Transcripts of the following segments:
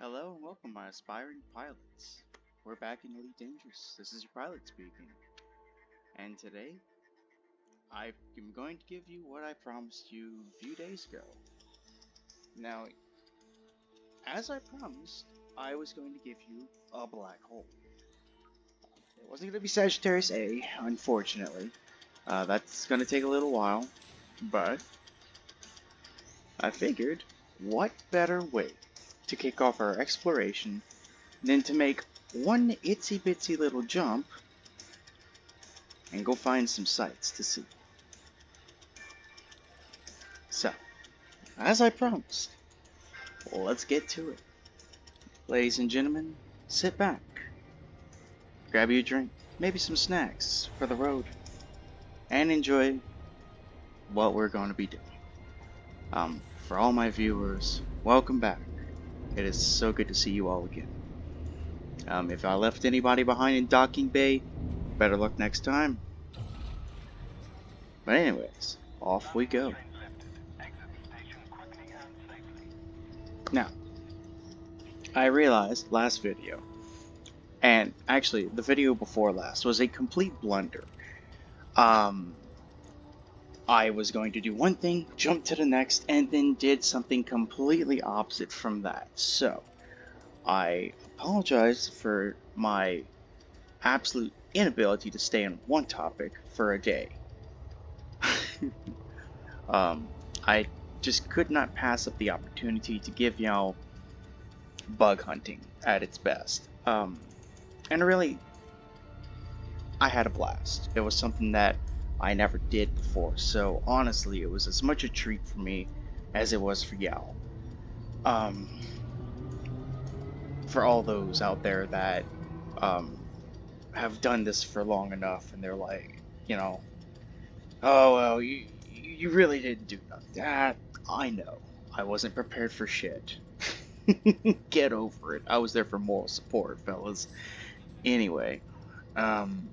Hello and welcome, my aspiring pilots. We're back in Elite Dangerous. This is your pilot speaking. And today, I am going to give you what I promised you a few days ago. Now, as I promised, I was going to give you a black hole. It wasn't going to be Sagittarius A, unfortunately. That's going to take a little while, but I figured, what better way to kick off our exploration than to make one itsy bitsy little jump and go find some sights to see. So, as I promised, let's get to it. Ladies and gentlemen, sit back, grab you a drink, maybe some snacks for the road, and enjoy what we're going to be doing. For all my viewers, welcome back. It is so good to see you all again. If I left anybody behind in Docking Bay, better luck next time. But anyways, off we go. Now, I realized last video, and actually the video before last, was a complete blunder. I was going to do one thing, jump to the next, and then did something completely opposite from that. So, I apologize for my absolute inability to stay on one topic for a day. I just could not pass up the opportunity to give y'all bug hunting at its best. And really, I had a blast. It was something that I never did before, so honestly, it was as much a treat for me as it was for y'all. For all those out there that um, have done this for long enough, and they're like, oh well, you really didn't do nothing. That I know. I wasn't prepared for shit. Get over it. I was there for moral support, fellas. Anyway, um,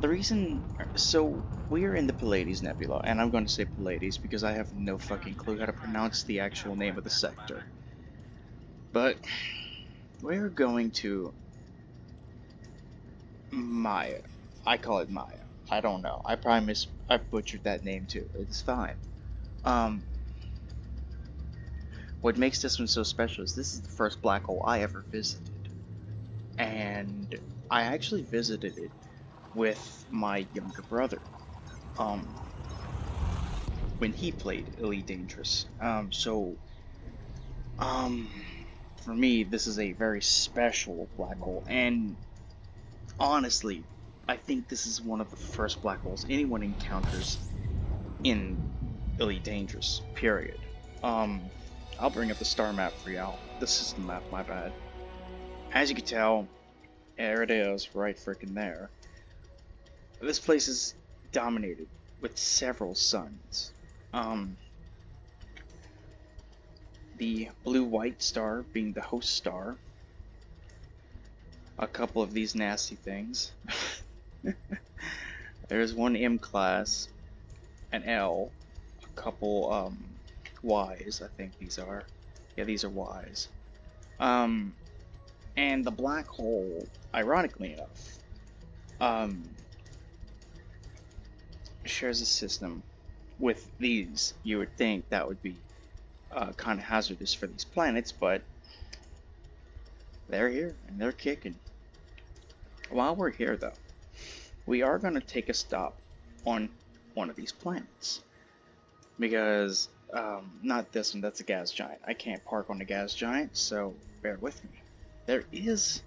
the reason, so we're in the Pleiades Nebula, and I'm going to say Pleiades because I have no fucking clue how to pronounce the actual name of the sector. But we're going to Maya. I call it Maya. I don't know. I butchered that name too. It's fine. Um, what makes this one so special is this is the first black hole I ever visited, and I actually visited it with my younger brother. Um, when he played Elite Dangerous. Um, for me, this is a very special black hole, and honestly, I think this is one of the first black holes anyone encounters in Elite Dangerous, period. Um, I'll bring up the star map for y'all. The system map, my bad. As you can tell, there it is, right frickin' there. This place is dominated with several suns. The blue-white star being the host star. A couple of these nasty things. There's one M class, an L, a couple Ys, I think these are. Yeah, these are Ys. And the black hole, ironically enough, shares a system with these. You would think that would be kind of hazardous for these planets, but they're here and they're kicking. While we're here, though, we are going to take a stop on one of these planets. Because, not this one, that's a gas giant. I can't park on the gas giant, so bear with me. There is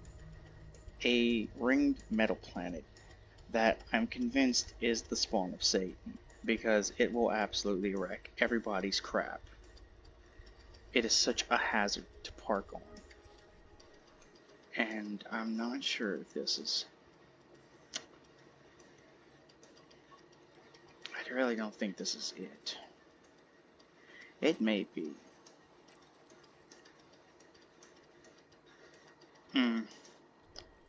a ringed metal planet that I'm convinced is the spawn of Satan, because it will absolutely wreck everybody's crap. It is such a hazard to park on. And I'm not sure if this is... I really don't think this is it. It may be.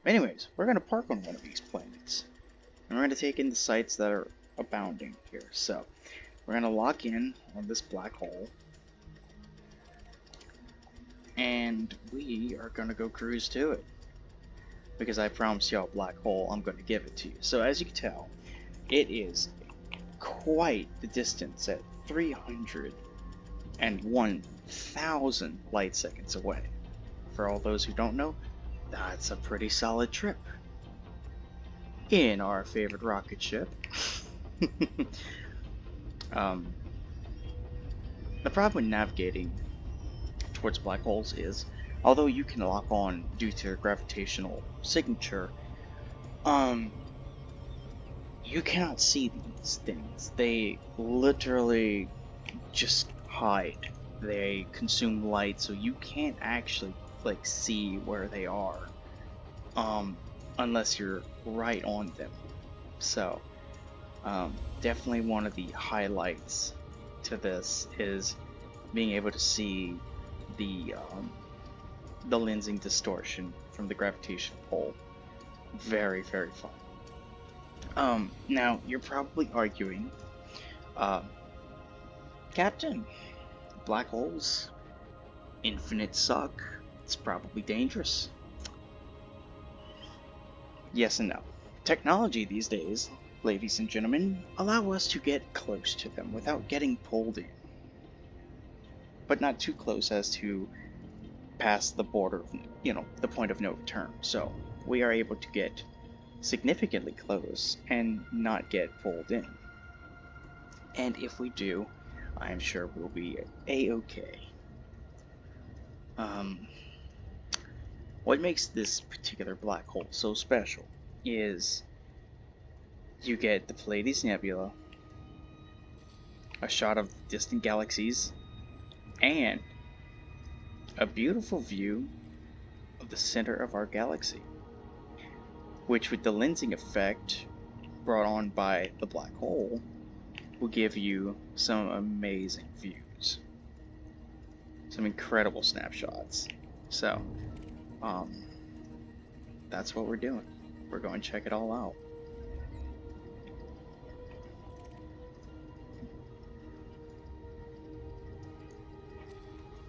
Anyways, we're going to park on one of these planets. And we're going to take in the sights that are abounding here. So, we're gonna lock in on this black hole, and we are gonna go cruise to it. Because I promised y'all black hole, I'm gonna give it to you. So as you can tell, it is quite the distance at 301,000 light seconds away. For all those who don't know, that's a pretty solid trip. In our favorite rocket ship. The problem with navigating towards black holes is, although you can lock on due to gravitational signature, you cannot see these things. They literally just hide. They consume light, so you can't actually like see where they are, unless you're right on them. So, definitely one of the highlights to this is being able to see the lensing distortion from the gravitational pull. Very, very fun. Now you're probably arguing, Captain, black holes, infinite suck. It's probably dangerous. Yes and no. Technology these days, ladies and gentlemen, allow us to get close to them without getting pulled in. But not too close as to pass the border of, the point of no return. So we are able to get significantly close and not get pulled in. And if we do, I'm sure we'll be a-okay. What makes this particular black hole so special is you get the Pleiades Nebula, a shot of distant galaxies, and a beautiful view of the center of our galaxy, which with the lensing effect brought on by the black hole will give you some amazing views, some incredible snapshots. So that's what we're doing. We're going to check it all out.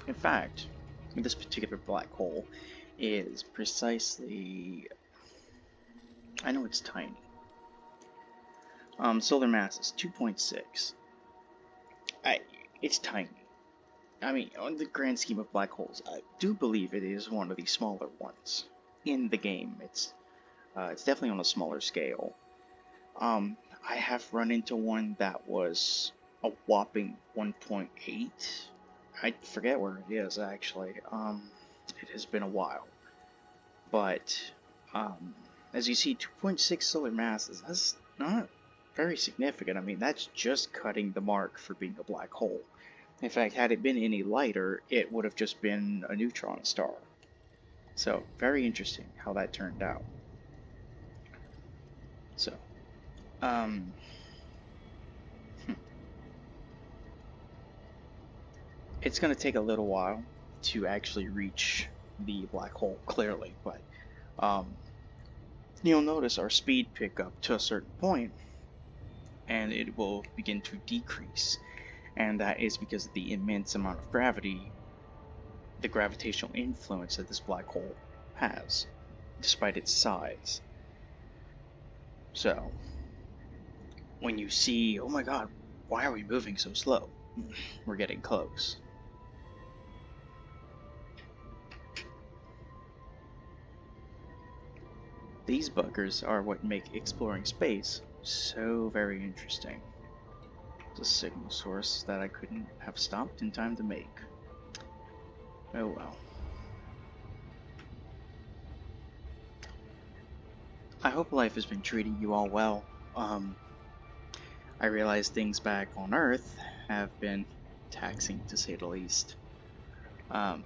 In fact, this particular black hole is precisely, I know it's tiny. Solar mass is 2.6. It's tiny. I mean, on the grand scheme of black holes, I do believe it is one of the smaller ones in the game. It's definitely on a smaller scale. I have run into one that was a whopping 1.8. I forget where it is actually. It has been a while, but as you see, 2.6 solar masses. That's not very significant. I mean, that's just cutting the mark for being a black hole. In fact, had it been any lighter, it would have just been a neutron star. So, very interesting how that turned out. So, it's going to take a little while to actually reach the black hole clearly, but you'll notice our speed pick up to a certain point, and it will begin to decrease. And that is because of the immense amount of gravity, the gravitational influence that this black hole has, despite its size. So, when you see, oh my god, why are we moving so slow? We're getting close. These buggers are what make exploring space so very interesting. A signal source that I couldn't have stopped in time to make. Oh well. I hope life has been treating you all well. I realize things back on Earth have been taxing, to say the least. I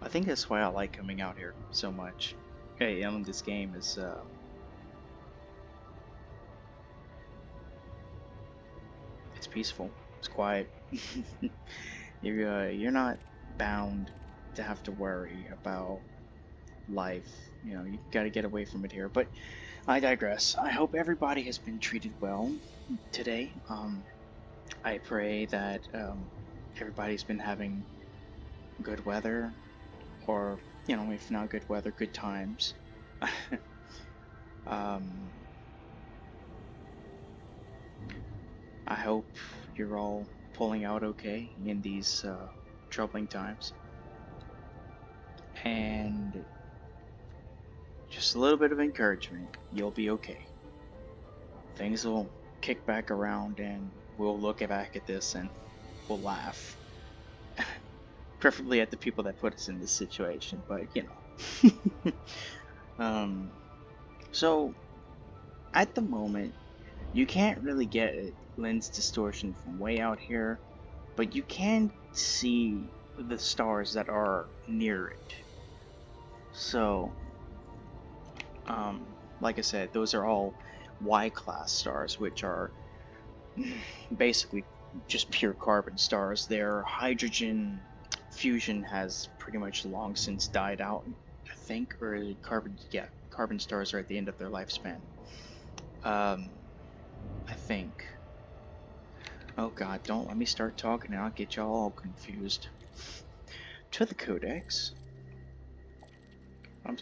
think that's why I like coming out here so much. Hey, this game is it's peaceful. It's quiet. You're not bound to have to worry about life. You gotta get away from it here. But I digress. I hope everybody has been treated well today. I pray that everybody's been having good weather, or, if not good weather, good times. um, I hope you're all pulling out okay in these troubling times. And just a little bit of encouragement. You'll be okay. Things will kick back around and we'll look back at this and we'll laugh. Preferably at the people that put us in this situation, but so at the moment, you can't really get lens distortion from way out here, but you can see the stars that are near it. So, like I said, those are all Y-class stars, which are basically just pure carbon stars. Their hydrogen fusion has pretty much long since died out, I think, or carbon stars are at the end of their lifespan. I think. Oh god, don't let me start talking and I'll get y'all all confused. To the Codex.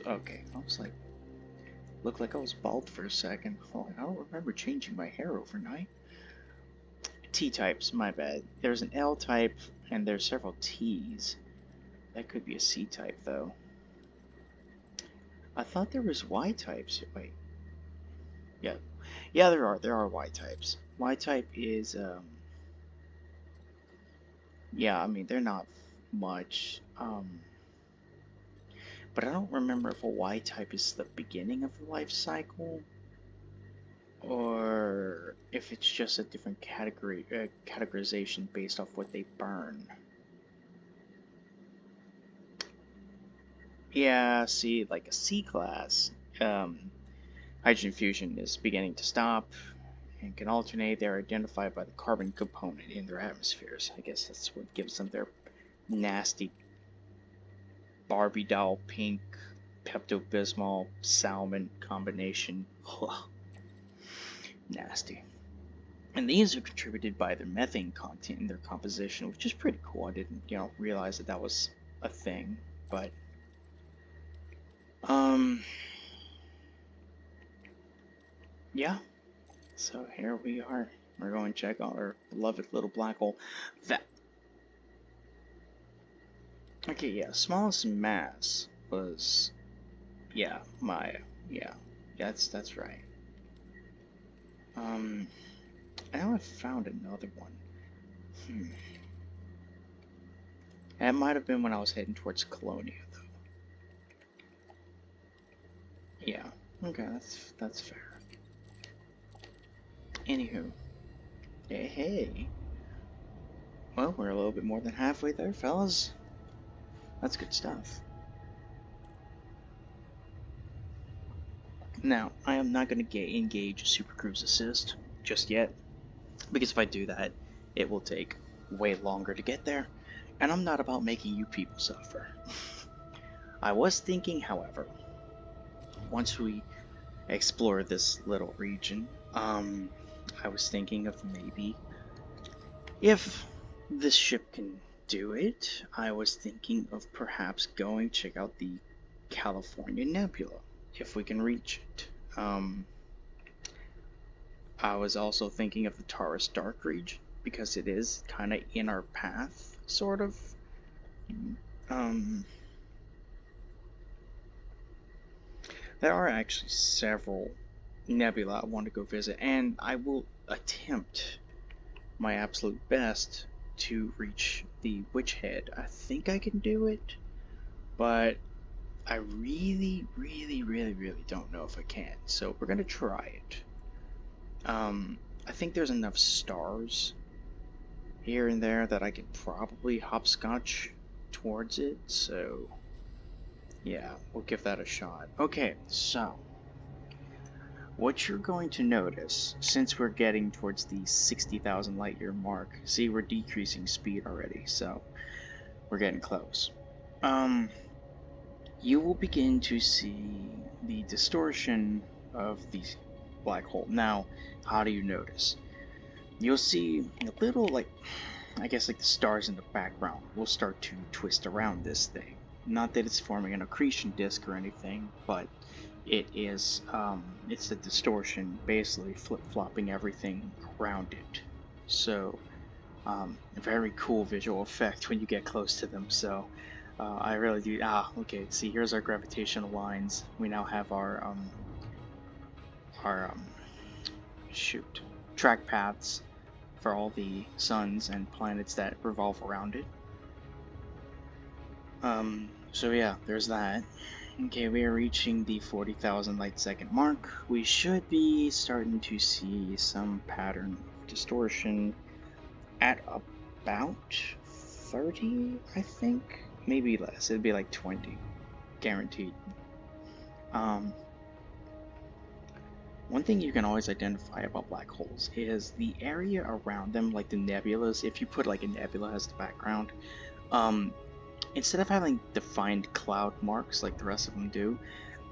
Okay, I was like, looked like I was bald for a second. Oh, I don't remember changing my hair overnight. T-types, my bad. There's an L-type and there's several T's. That could be a C-type though. I thought there was Y-types. Wait. Yeah, there are Y-types. Y-type is, yeah, I mean, they're not much, but I don't remember if a Y-type is the beginning of the life cycle, or if it's just a different categorization based off what they burn. Yeah, see, like a C-class, hydrogen fusion is beginning to stop and can alternate. They're identified by the carbon component in their atmospheres. I guess that's what gives them their nasty Barbie doll pink Pepto-Bismol salmon combination. Nasty. And these are contributed by their methane content in their composition, which is pretty cool. I didn't, realize that was a thing, but yeah. So here we are. We're going to check out our beloved little black hole. Okay, yeah, smallest mass was, yeah, Maya. Yeah, that's right. Now I found another one. That might have been when I was heading towards Colonia, though. Yeah, okay, that's fair. Anywho, hey. Well, we're a little bit more than halfway there, fellas. That's good stuff. Now, I am not going to engage a Super Cruise Assist just yet, because if I do that, it will take way longer to get there, and I'm not about making you people suffer. I was thinking, however, once we explore this little region, I was thinking of maybe, if this ship can do it, I was thinking of perhaps going check out the California Nebula, if we can reach it. I was also thinking of the Taurus Dark region, because it is kind of in our path, sort of. There are actually several nebula I want to go visit, and I will attempt my absolute best to reach the Witch Head. I think I can do it, but I really don't know if I can. So we're gonna try it. I think there's enough stars here and there that I could probably hopscotch towards it. So yeah, we'll give that a shot. Okay, so what you're going to notice, since we're getting towards the 60,000 light year mark, see, we're decreasing speed already, so we're getting close. You will begin to see the distortion of the black hole. Now, how do you notice? You'll see a little, like, I guess like the stars in the background will start to twist around this thing. Not that it's forming an accretion disk or anything, but it's a distortion, basically flip-flopping everything around it. So, a very cool visual effect when you get close to them. So, I really do. Okay. See, here's our gravitational lines. We now have our shoot track paths for all the suns and planets that revolve around it. So yeah, there's that. Okay, we are reaching the 40,000 light second mark. We should be starting to see some pattern of distortion at about 30, I think. Maybe less. It'd be like 20. Guaranteed. One thing you can always identify about black holes is the area around them, like the nebulas. If you put like a nebula as the background, instead of having defined cloud marks like the rest of them do,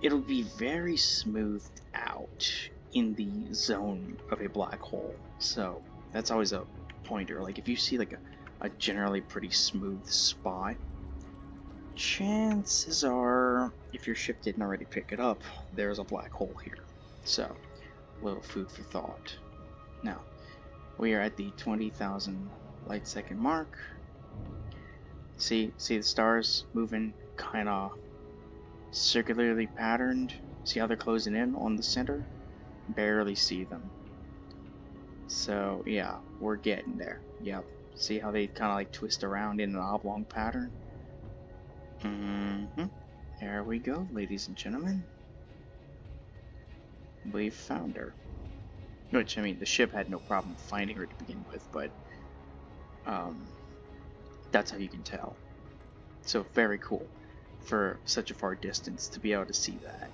it'll be very smoothed out in the zone of a black hole. So that's always a pointer. Like if you see like a generally pretty smooth spot, chances are, if your ship didn't already pick it up, there's a black hole here. So, a little food for thought. Now, we are at the 20,000 light second mark. See the stars moving kind of circularly patterned? See how they're closing in on the center? Barely see them. So, yeah, we're getting there. Yep. See how they kind of like twist around in an oblong pattern? There we go, ladies and gentlemen. We've found her. Which, I mean, the ship had no problem finding her to begin with, but that's how you can tell. So very cool for such a far distance to be able to see that.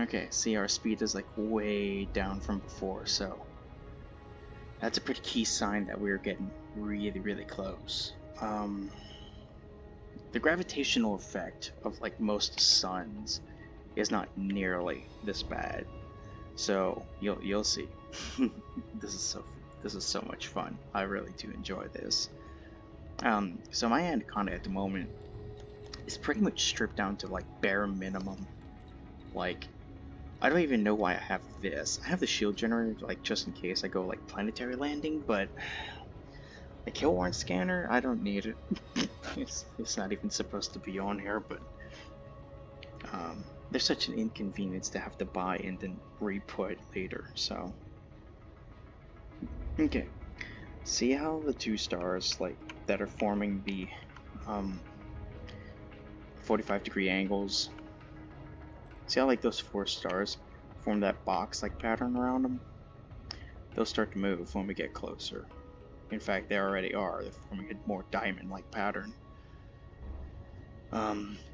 Okay, see our speed is like way down from before, so that's a pretty key sign that we're getting really, really close. The gravitational effect of like most suns is not nearly this bad, so you'll see. This is so much fun. I really do enjoy this. So my anaconda at the moment is pretty much stripped down to like bare minimum. Like, I don't even know why I have this. I have the shield generator like just in case I go like planetary landing, but the kill warrant scanner, I don't need it. It's not even supposed to be on here, but there's such an inconvenience to have to buy and then re-put later, so. Okay, see how the two stars like that are forming the 45-degree angles? See how like those four stars form that box like pattern around them? They'll start to move when we get closer. In fact, they already are. They're forming a more diamond-like pattern.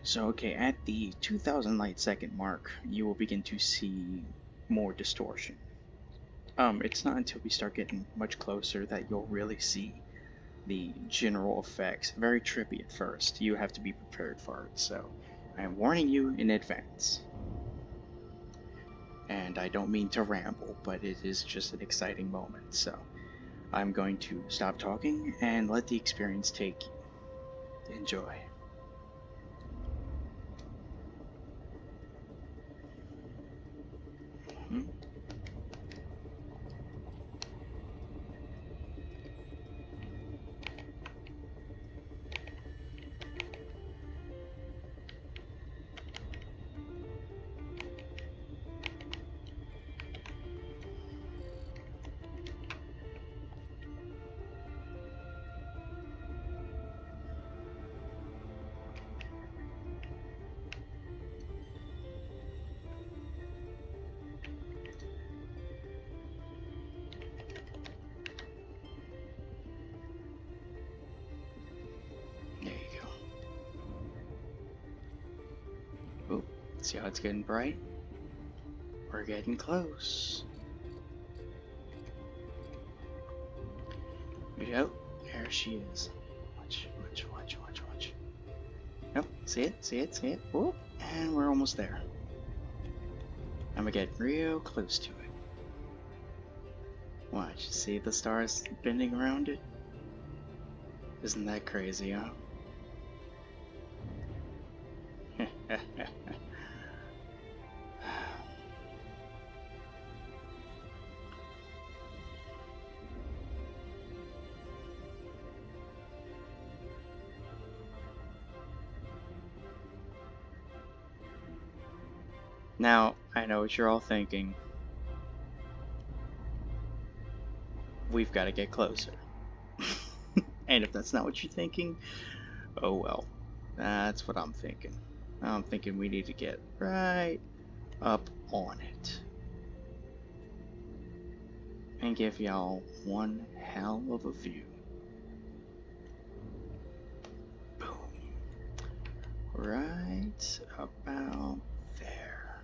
So okay, at the 2000 light second mark, you will begin to see more distortion. It's not until we start getting much closer that you'll really see the general effects. Very trippy at first. You have to be prepared for it, so I am warning you in advance. And I don't mean to ramble, but it is just an exciting moment, so I'm going to stop talking and let the experience take you. Enjoy. See how it's getting bright? We're getting close. Yep, there she is. Watch. Yep, see it, see it, see it. Whoop, and we're almost there. I'm gonna get real close to it. Watch, see the stars bending around it? Isn't that crazy, huh? Now, I know what you're all thinking. We've got to get closer. And if that's not what you're thinking, oh well. That's what I'm thinking. I'm thinking we need to get right up on it. And give y'all one hell of a view. Boom. Right about there.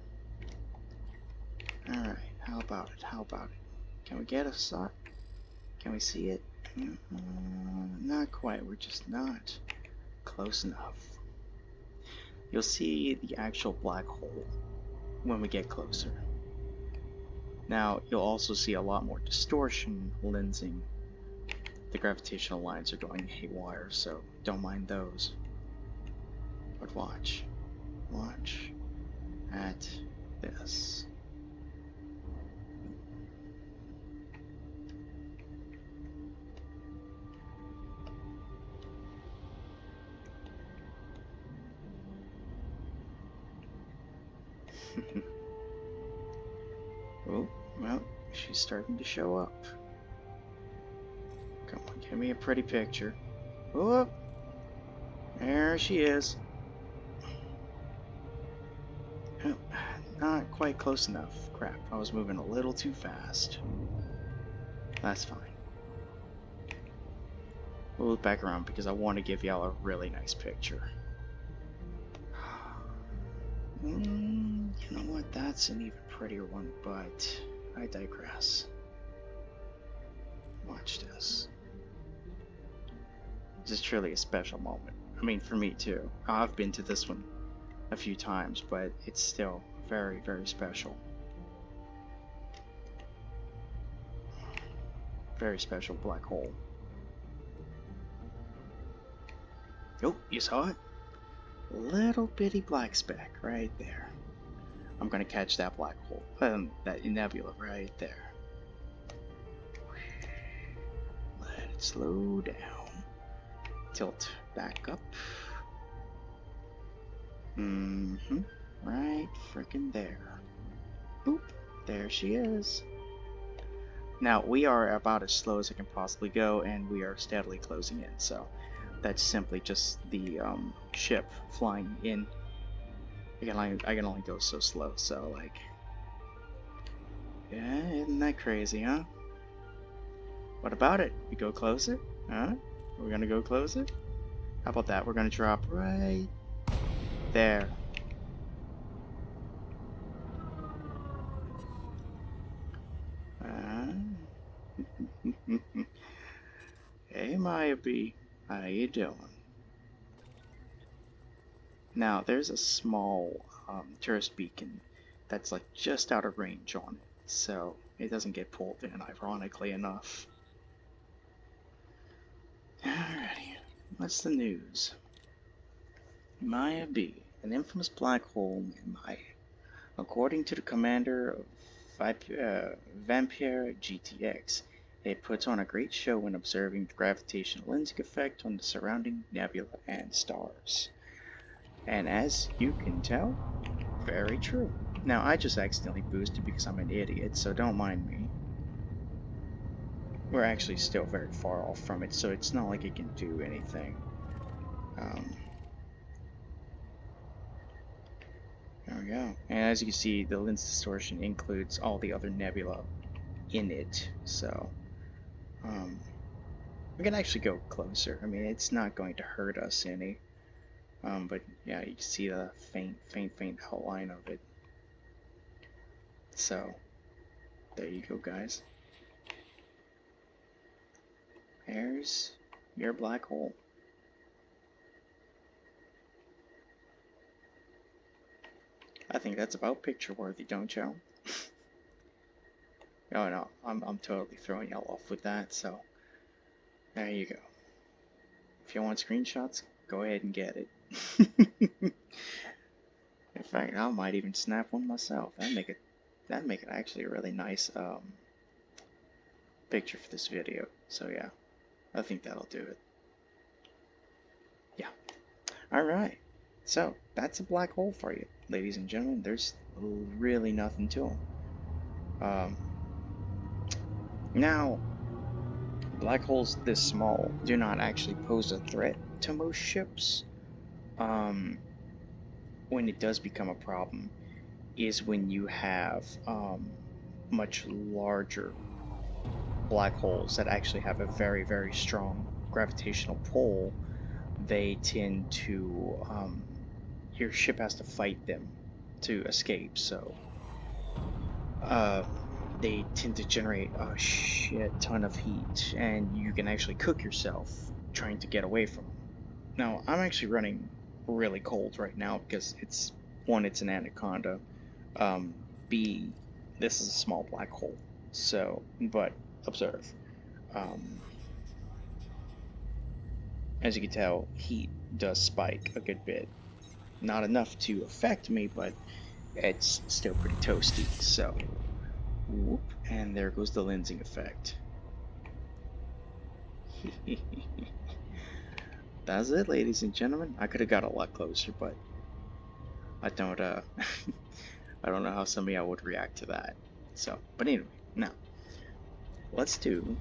Alright, how about it? How about it? Can we get a shot? Can we see it? Not quite, we're just not close enough. You'll see the actual black hole when we get closer. Now, you'll also see a lot more distortion lensing. The gravitational lines are going haywire, so don't mind those. But watch. Watch at this. Oh, well, she's starting to show up. Come on, give me a pretty picture. Oh, there she is. Oh, not quite close enough. Crap, I was moving a little too fast. That's fine. We'll look back around because I want to give y'all a really nice picture. You know what? That's an even prettier one, but I digress. Watch this. This is truly a special moment. I mean, for me too. I've been to this one a few times, but it's still very, very special. Very special black hole. Oh, you saw it? Little bitty black speck right there. I'm gonna catch that black hole, that nebula right there. Let it slow down. Tilt back up. Right frickin' there. Boop. There she is. Now, we are about as slow as I can possibly go, and we are steadily closing in, so that's simply just the ship flying in. I can only go so slow, so like, yeah, isn't that crazy, huh? What about it? We go closer? Huh? We're gonna go closer? How about that? We're gonna drop right there. Hey, Maya B, how you doing? Now, there's a small tourist beacon that's like just out of range on it, so it doesn't get pulled in, ironically enough. Alrighty, what's the news? Maya B, an infamous black hole in Maya. According to the commander of Vampire GTX, it puts on a great show when observing the gravitational lensing effect on the surrounding nebula and stars. And as you can tell, very true. Now, I just accidentally boosted because I'm an idiot, so don't mind me. We're actually still very far off from it, so it's not like it can do anything. There we go. And as you can see, the lens distortion includes all the other nebula in it, so we can actually go closer. I mean, it's not going to hurt us any. But yeah, you can see the faint outline of it. So, there you go, guys. There's your black hole. I think that's about picture worthy, don't you? Oh no, I'm totally throwing y'all off with that, so there you go. If you want screenshots, go ahead and get it. In fact, I might even snap one myself. That'd make it actually a really nice picture for this video. So yeah, I think that'll do it. Yeah. Alright. So that's a black hole for you, ladies and gentlemen. There's really nothing to them. Now, black holes this small do not actually pose a threat to most ships. When it does become a problem is when you have much larger black holes that actually have a very, very strong gravitational pull. They tend to, your ship has to fight them to escape, so they tend to generate a shit ton of heat, and you can actually cook yourself trying to get away from them. Now, I'm actually running really cold right now because it's, one, it's an anaconda, B, this is a small black hole, so, but observe. As you can tell, heat does spike a good bit. Not enough to affect me, but it's still pretty toasty, so whoop, and there goes the lensing effect. That's it, ladies and gentlemen. I could have got a lot closer, but I don't I don't know how some of y'all would react to that. So, but anyway, now let's do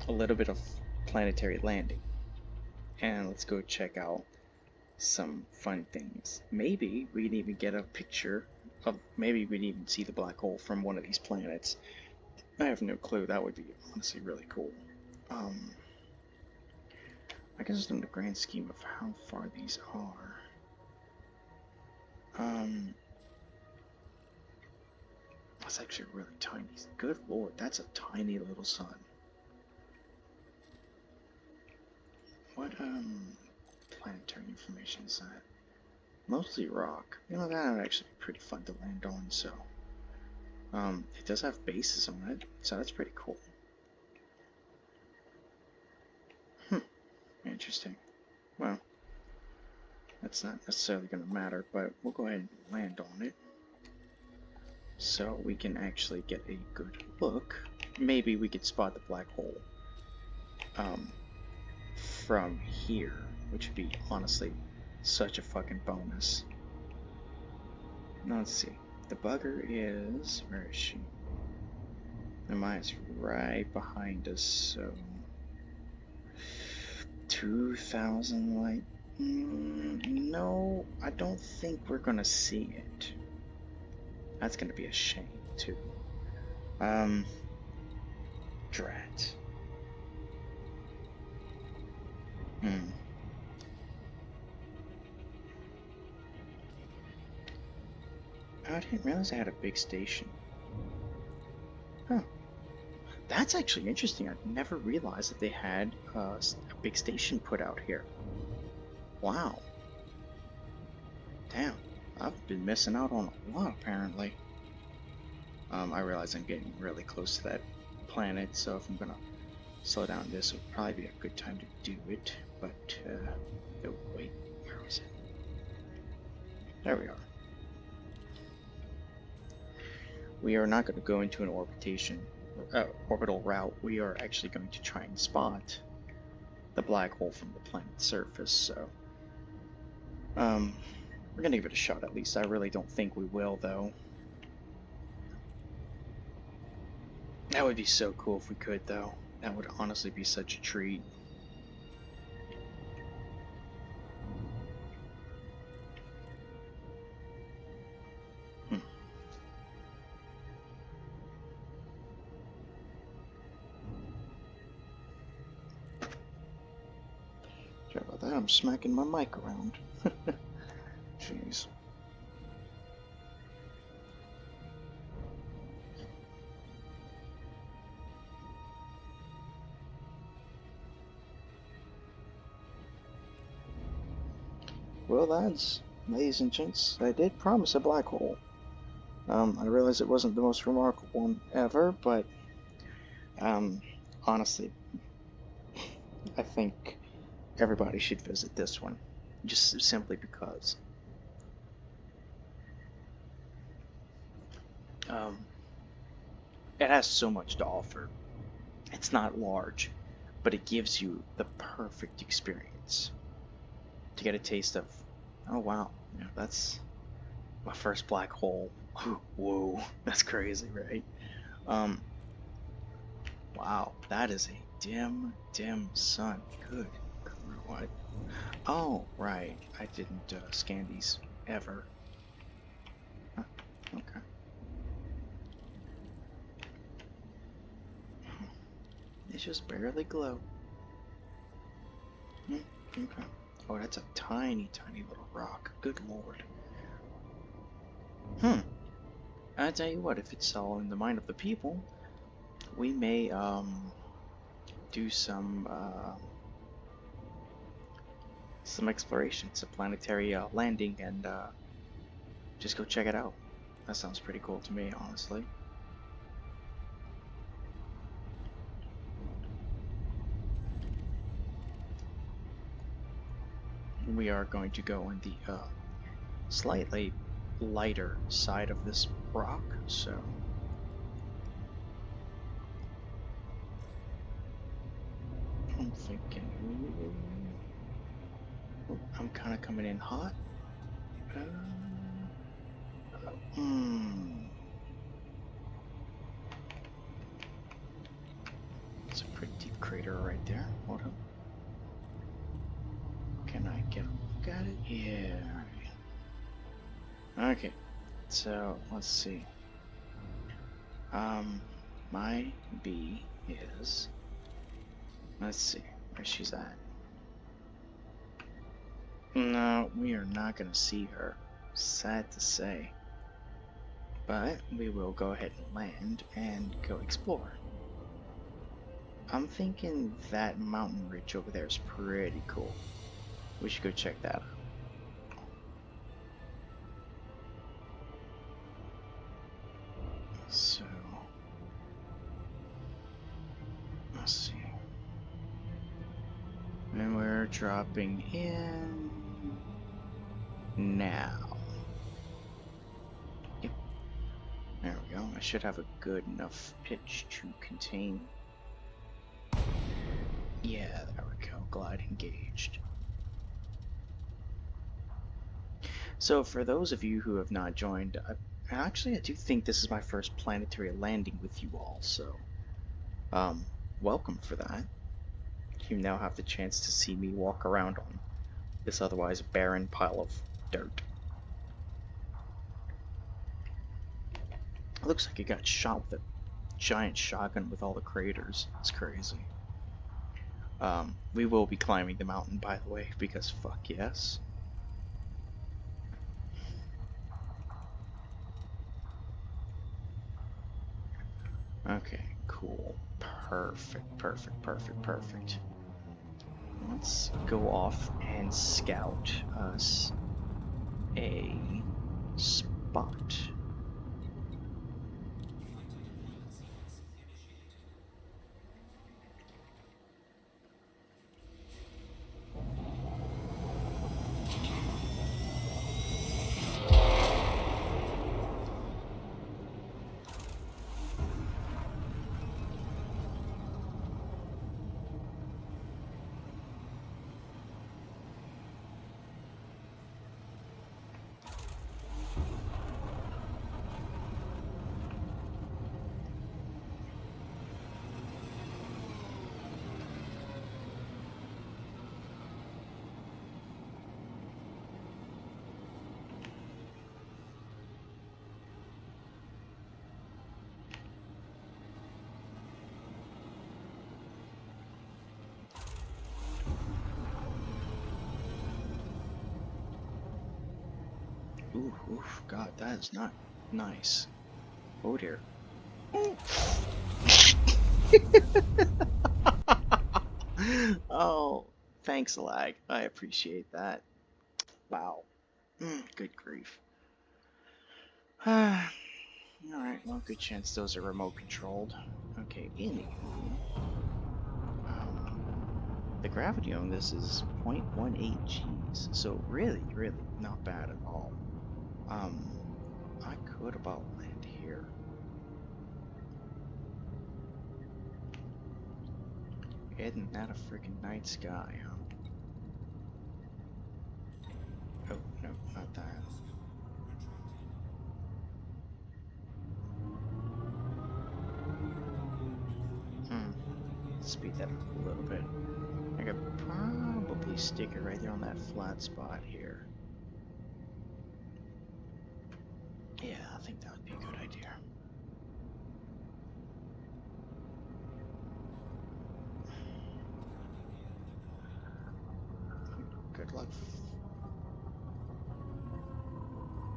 a little bit of planetary landing, and let's go check out some fun things. Maybe we can even get a picture of, maybe we'd even see the black hole from one of these planets. I have no clue. That would be honestly really cool. I guess in the grand scheme of how far these are, that's actually really tiny. Good lord, that's a tiny little sun. What planetary information is that? Mostly rock. You know, that would actually be pretty fun to land on, so it does have bases on it, so that's pretty cool. Interesting. Well, that's not necessarily going to matter, but we'll go ahead and land on it so we can actually get a good look. Maybe we could spot the black hole from here, which would be honestly such a fucking bonus. Now let's see. The bugger is, where is she? The Maya's right behind us, so 2,000 light. No, I don't think we're gonna see it. That's gonna be a shame too. Drat. I didn't realize I had a big station. Huh. That's actually interesting. I never realized that they had a big station put out here. Wow. Damn. I've been missing out on a lot, apparently. I realize I'm getting really close to that planet, so if I'm gonna slow down this, would probably be a good time to do it. But, oh, wait, where was it? There we are. We are not going to go into an orbital route. We are actually going to try and spot the black hole from the planet's surface, so we're going to give it a shot at least. I really don't think we will, though. That would be so cool if we could, though. That would honestly be such a treat. Sorry about that, I'm smacking my mic around. Jeez. Well, lads, ladies and gents, I did promise a black hole. I realize it wasn't the most remarkable one ever, but um, honestly, I think everybody should visit this one, just simply because. Um, it has so much to offer. It's not large, but it gives you the perfect experience to get a taste of. Oh wow, yeah, that's my first black hole. Whoa, that's crazy, right? Um, wow, that is a dim sun. Good. What? Oh, right. I didn't scan these ever. Huh, okay. It's just barely glow. Hmm, okay. Oh, that's a tiny little rock. Good lord. Hmm. I tell you what, if it's all in the mind of the people, we may do some exploration, some planetary landing, and just go check it out. That sounds pretty cool to me, honestly. We are going to go on the slightly lighter side of this rock, so I'm thinking, ooh, I'm kind of coming in hot. Hmm, it's a pretty deep crater right there. Hold up. Can I get a look at it? Yeah. Okay. So let's see. My bee is. Let's see where she's at. No, we are not gonna see her. Sad to say. But we will go ahead and land and go explore. I'm thinking that mountain ridge over there is pretty cool. We should go check that out. So, let's see. And we're dropping in now. Yep. There we go. I should have a good enough pitch to contain. Yeah, there we go. Glide engaged. So for those of you who have not joined, I do think this is my first planetary landing with you all, so welcome for that. You now have the chance to see me walk around on this otherwise barren pile of dirt. It looks like it got shot with a giant shotgun with all the craters. It's crazy. We will be climbing the mountain, by the way, because fuck yes. Okay, cool. Perfect. Let's go off and scout us a spot. Oof, God, that is not nice. Oh dear. Oh, thanks, lag. I appreciate that. Wow. Good grief. Alright, well, good chance those are remote controlled. Okay, anywho. The gravity on this is 0.18 Gs, so really, really not bad at all. I could about land here. Isn't that a freaking night sky, huh? Oh, no, not that. Speed that up a little bit. I could probably stick it right there on that flat spot here. Yeah, I think that would be a good idea. Good luck.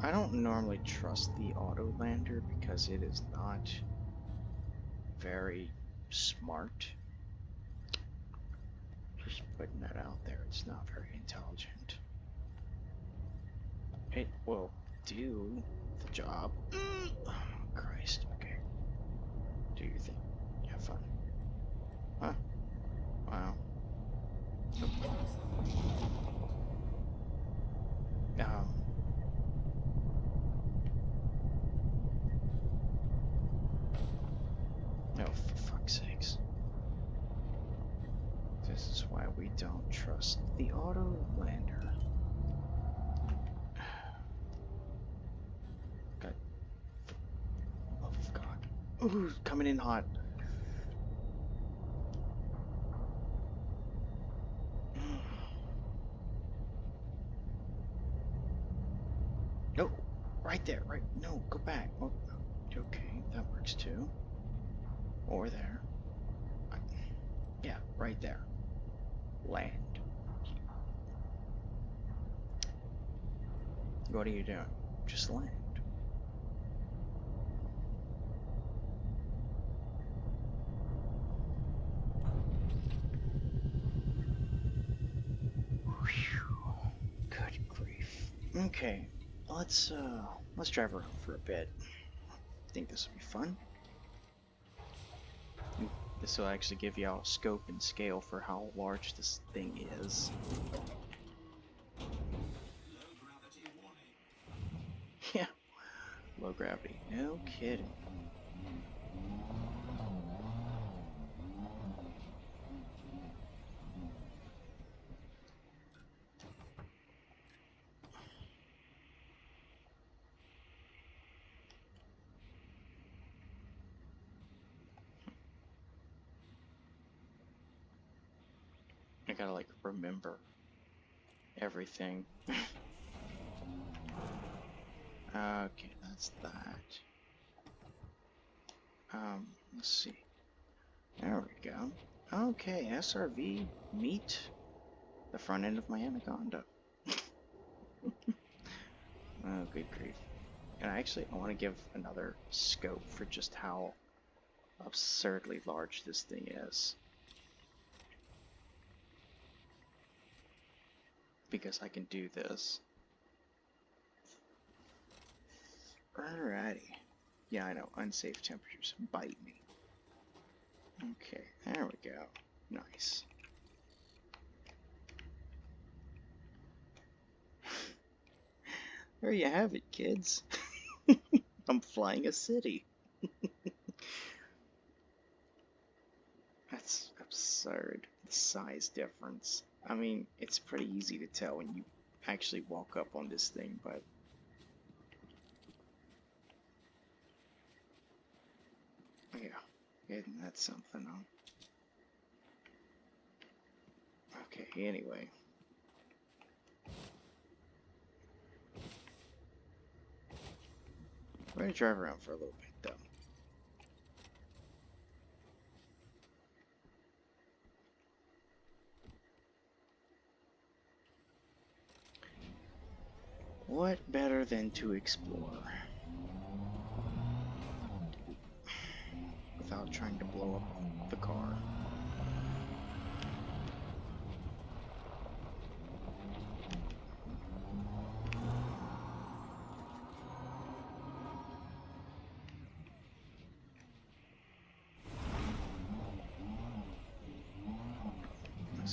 I don't normally trust the auto lander because it is not very smart. Just putting that out there, it's not very intelligent. It will do the job. Oh, Christ, okay. Do your thing. Have fun. Huh? Wow. No, for fuck's sakes. This is why we don't trust the auto lander. God. Oh, God. Ooh, coming in hot. No, right there, right. No, go back. Oh, okay, that works too. Or there. Yeah, right there. Land. What are you doing? Just land. Whew. Good grief. Okay, let's drive around for a bit. I think this will be fun. This will actually give you a scope and scale for how large this thing is. Yeah, low gravity. No kidding. I gotta like remember everything. Okay, that's that. Let's see. There we go. Okay, SRV meet the front end of my Anaconda. Oh, good grief. And I want to give another scope for just how absurdly large this thing is. Because I can do this. Alrighty. Yeah, I know, unsafe temperatures bite me. Okay, there we go. Nice. There you have it, kids. I'm flying a city. That's absurd, the size difference. I mean, it's pretty easy to tell when you actually walk up on this thing, but yeah, isn't that something, huh? Okay, anyway. We're gonna drive around for a little bit, though. What better than to explore? Without trying to blow up the car.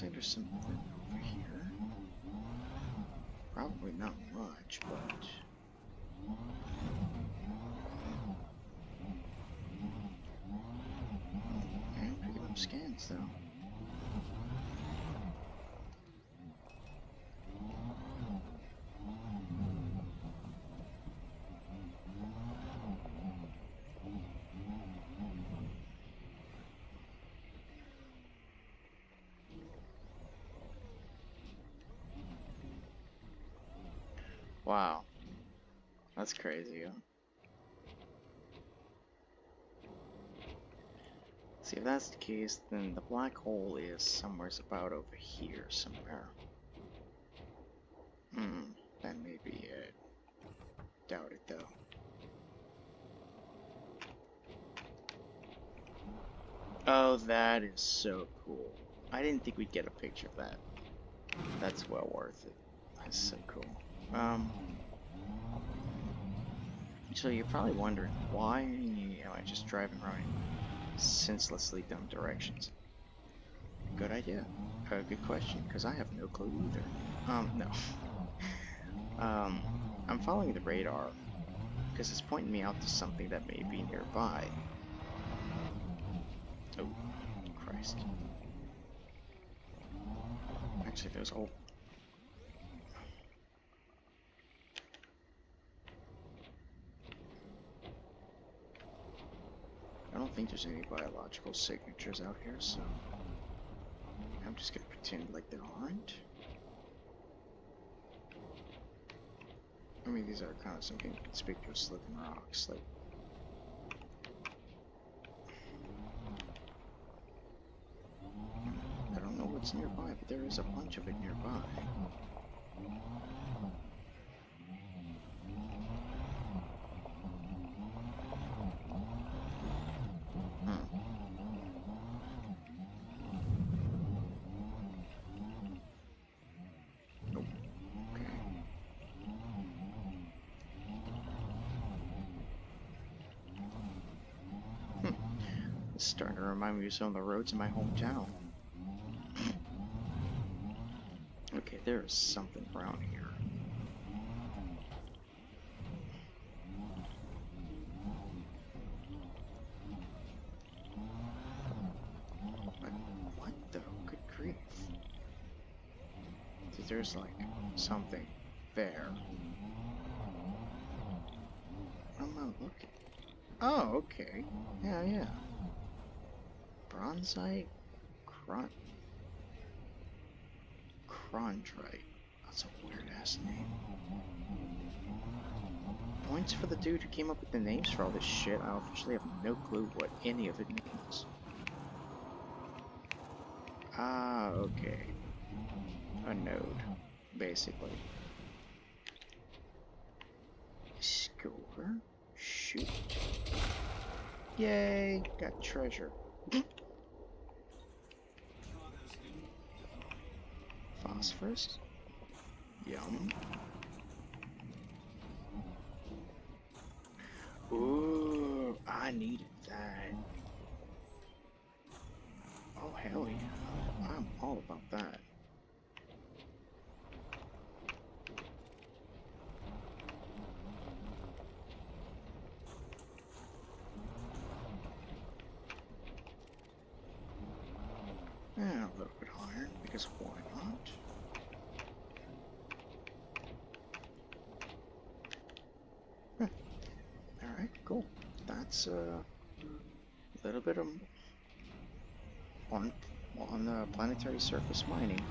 like there's something over here. Probably not much, but... I'm picking up scans, though. Wow. That's crazy, huh? See, if that's the case, then the black hole is somewhere about over here somewhere. That may be it. Doubt it, though. Oh, that is so cool. I didn't think we'd get a picture of that. That's well worth it. That's so cool. So you're probably wondering, why am I just driving around in senselessly dumb directions? Good idea. Good question, because I have no clue either. No. I'm following the radar, because it's pointing me out to something that may be nearby. Oh, Christ. Actually, there's a whole... I don't think there's any biological signatures out here, so... I'm just gonna pretend like there aren't. I mean, these are kind of some inconspicuous looking rocks, like... I don't know what's nearby, but there is a bunch of it nearby. Nope. Okay. It's starting to remind me of some of the roads in my hometown. Okay, there is something around here. But what the good grief? So there's like something there. What am I looking? Oh, okay. Yeah. Bronzite? Chondrite. That's a weird ass name. Points for the dude who came up with the names for all this shit. I officially have no clue what any of it means. Ah, okay. A node, basically. Score. Shoot. Yay! Got treasure. Phosphorus. Yum. Ooh, I needed that. Oh, hell yeah. I'm all about that. And a little bit higher, because why not? Alright, cool. That's a little bit of on the planetary surface mining.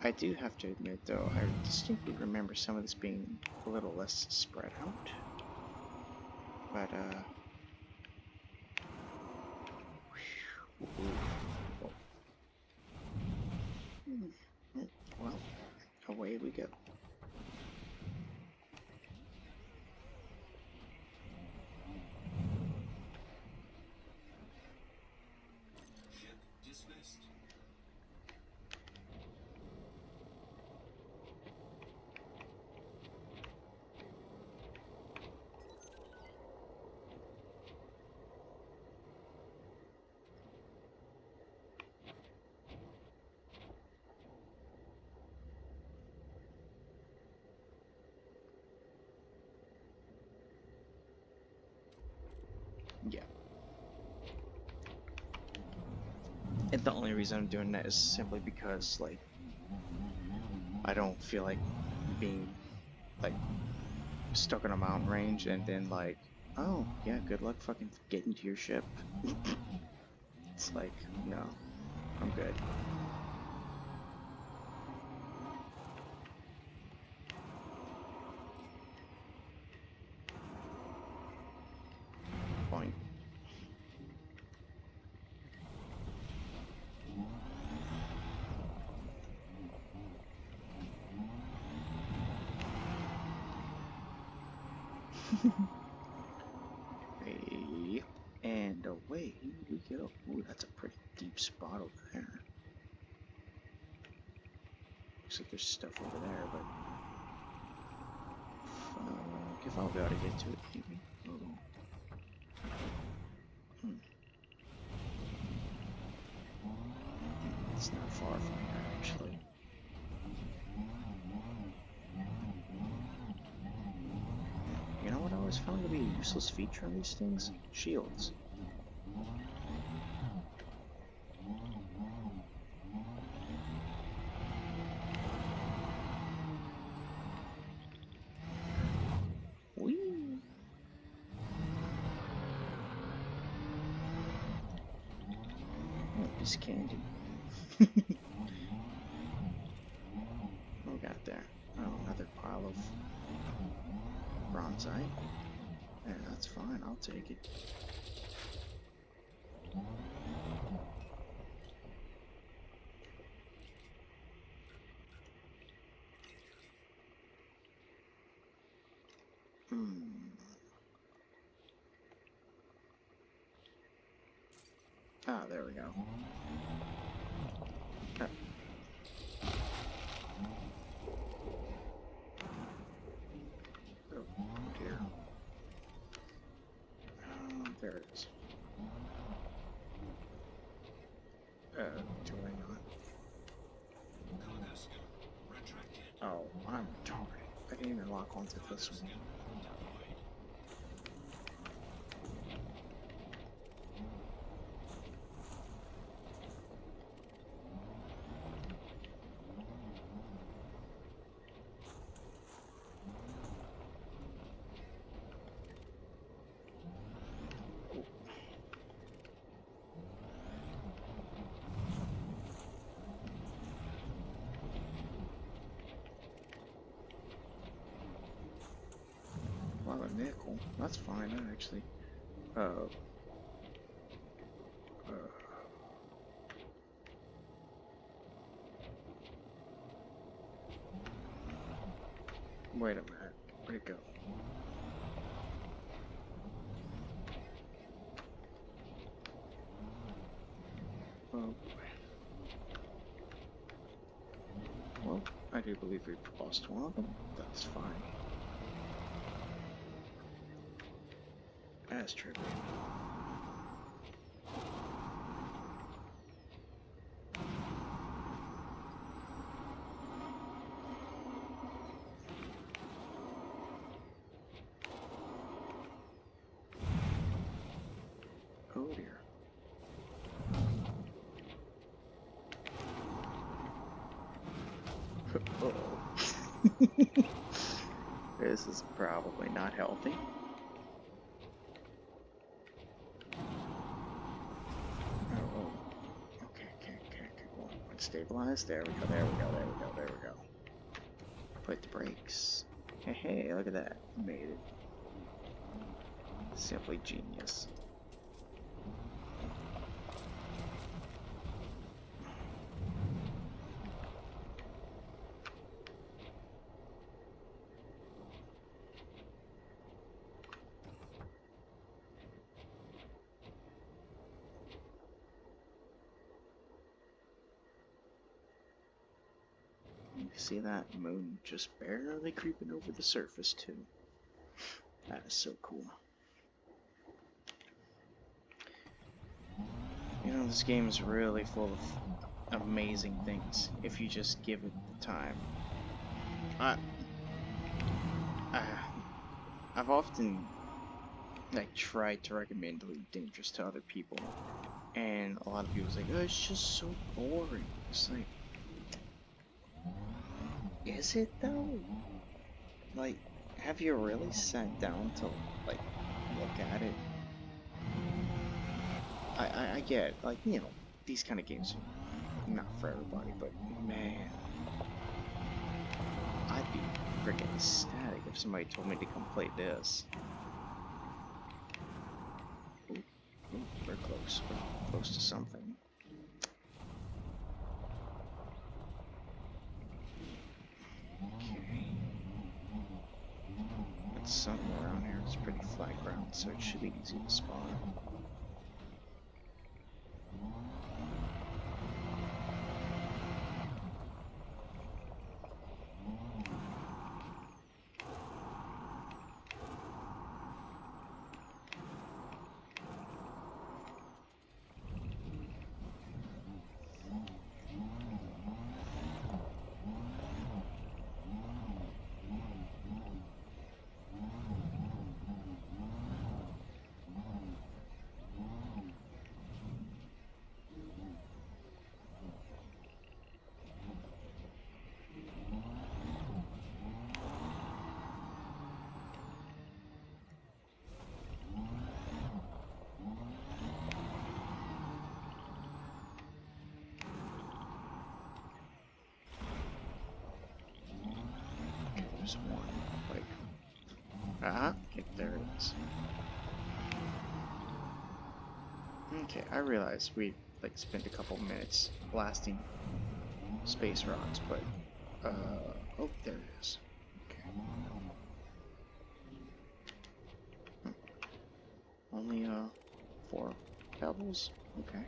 I do have to admit, though, I distinctly remember some of this being a little less spread out. But, well, away we go. Ship dismissed. And the only reason I'm doing that is simply because, like, I don't feel like being, like, stuck in a mountain range and then, like, oh, yeah, good luck fucking getting to your ship. It's like, no, I'm good. Point. Hey, and away we go. Ooh, that's a pretty deep spot over there. Looks like there's stuff over there, but fuck if I'll be able to get to it, maybe. Oh. It's not far from here, actually. You know what I always found to be a useless feature on these things? Shields. Whee! Oh, piece of candy. What we got there? Oh, another pile of bronzite. Yeah, that's fine, I'll take it. Ah, there we go. Oh dear. There it is. Do I not? Oh, I'm retarded. I didn't even lock onto this one. Well, a nickel. That's fine, actually. Wait a minute. Where'd it go? Oh boy. Well, I do believe we lost one of them. That's fine. That's true. Oh dear. Uh-oh. This is probably not healthy. Oh, okay. Well, stabilize. There we go. There we go. Put the brakes. Hey, look at that. Made it. Simply genius. You see that moon just barely creeping over the surface too. That is so cool. You know, this game is really full of amazing things if you just give it the time. I've often tried to recommend Elite Dangerous to other people, And a lot of people was like, oh, it's just so boring. It's like, is it though? Like, have you really sat down to, like, look at it? I get, like, you know, these kind of games are not for everybody, but man, I'd be freaking ecstatic if somebody told me to come play this. Ooh, ooh, we're close. We're close to something. Okay. It's something around here. It's pretty flat ground, so it should be easy to spot. There's one. Like, okay, there it is. Okay, I realize we like spent a couple minutes blasting space rocks, but oh, there it is. Okay. Only 4 pebbles. Okay.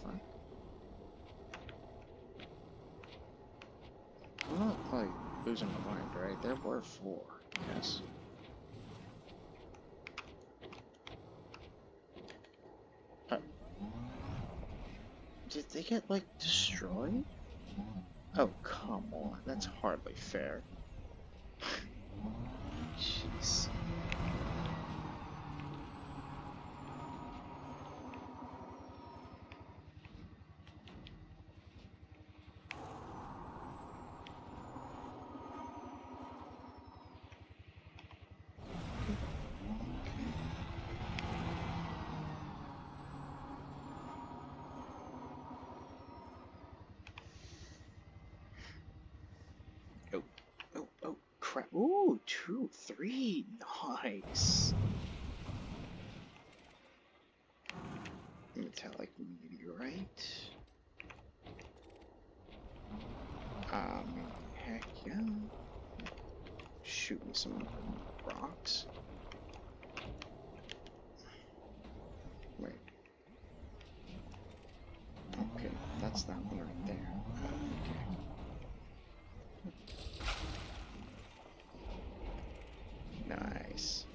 Fun. I'm not like losing my mind, right? There were 4. Yes. Did they get like destroyed? Oh, come on. That's hardly fair. Jeez. Oh, oh, oh, crap. Ooh, 2, 3. Nice. Metallic meteorite. Heck yeah. Shoot me some rocks. Wait. Okay, that's that one right there. Okay. Nice.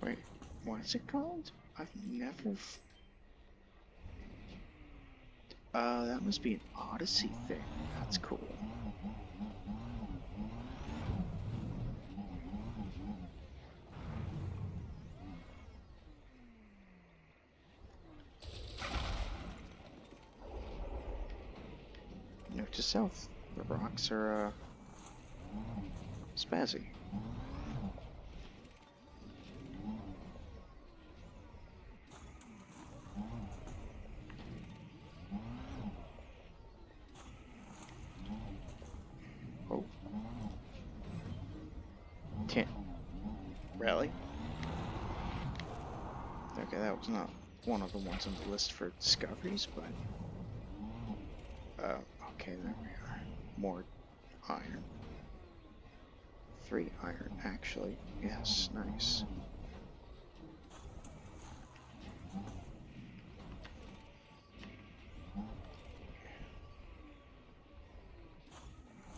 Wait, what is it called? I've never. That must be an Odyssey thing. That's cool. Note to self: the rocks are spazzy. Oh. Can't. Really? Okay, that was not one of the ones on the list for discoveries, but. Okay, there we are. More iron. 3 iron, actually. Yes, nice.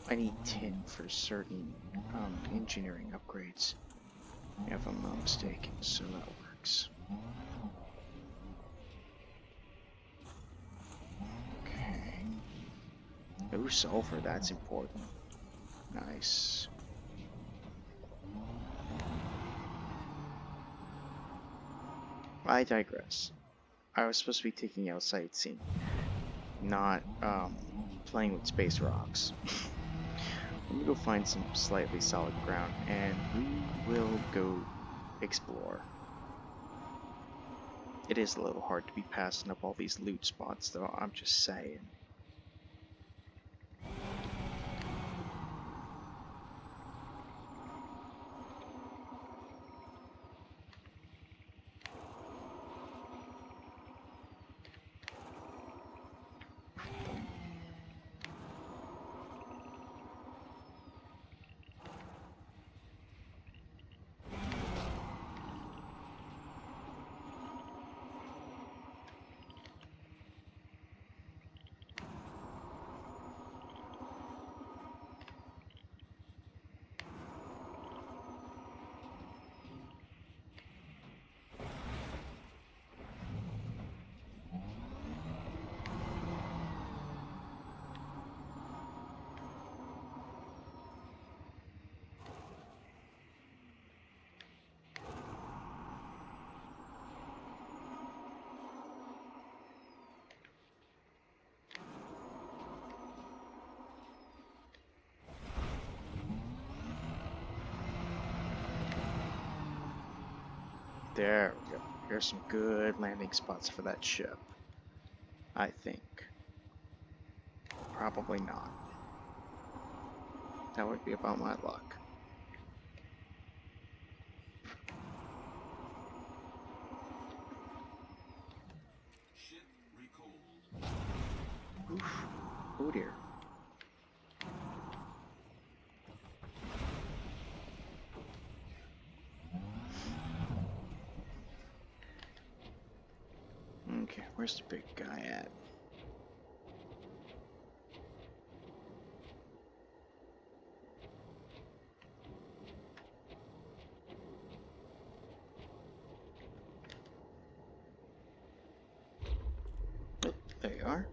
I need tin for certain engineering upgrades, if I'm not mistaken, so that works. Okay. Ooh, sulfur, that's important. Nice. I digress. I was supposed to be taking out sightseeing, not playing with space rocks. Let me go find some slightly solid ground, and we will go explore. It is a little hard to be passing up all these loot spots, though, I'm just saying. There we go. Here's some good landing spots for that ship. I think. Probably not. That would be about my luck. Ship recalled. Oof. Oh dear. Okay, where's the big guy at? Oh, there you are.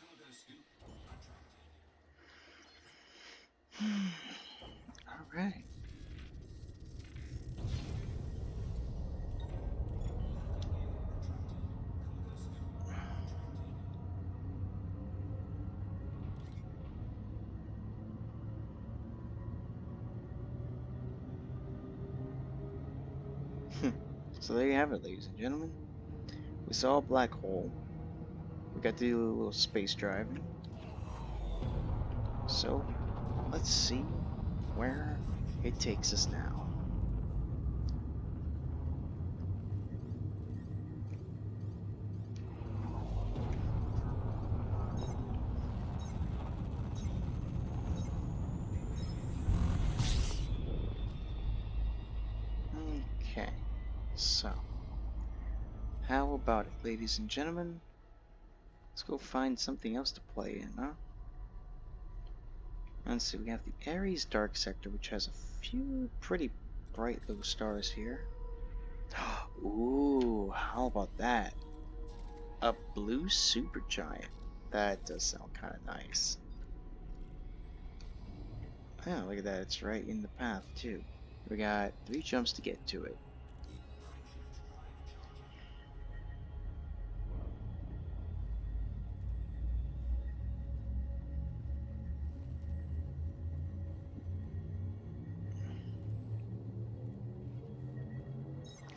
Cargo scoop attracted. Alright. So there you have it, ladies and gentlemen. We saw a black hole. We got to do a little space driving. So let's see where it takes us now. So, how about it, ladies and gentlemen? Let's go find something else to play in, huh? Let's see, we have the Ares Dark Sector, which has a few pretty bright little stars here. Ooh, how about that? A blue supergiant. That does sound kind of nice. Yeah, look at that, it's right in the path, too. We got 3 jumps to get to it.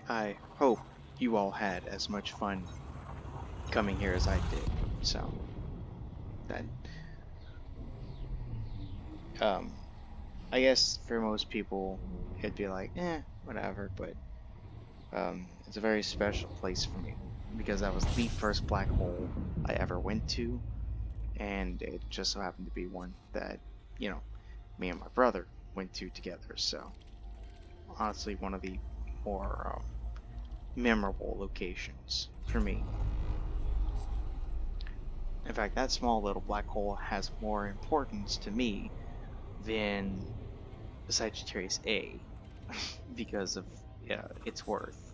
I hope you all had as much fun coming here as I did. So, that, I guess for most people, it'd be like, whatever, but, it's a very special place for me, because that was the first black hole I ever went to, and it just so happened to be one that, you know, me and my brother went to together, so, honestly, one of the more, memorable locations for me. In fact, that small little black hole has more importance to me than Sagittarius A because of its worth.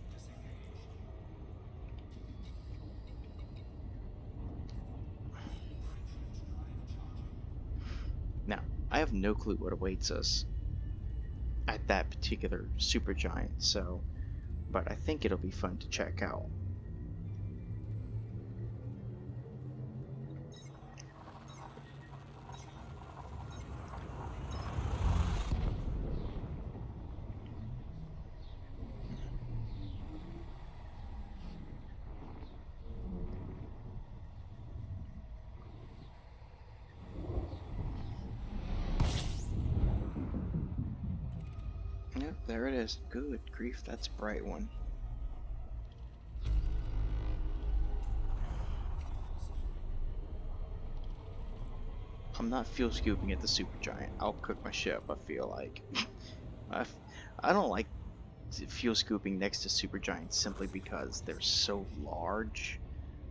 Now, I have no clue what awaits us at that particular supergiant, so, but I think it'll be fun to check out. Yep, there it is. Good grief, that's a bright one. I'm not fuel scooping at the supergiant. I'll cook my ship, I feel like. I don't like fuel scooping next to supergiants simply because they're so large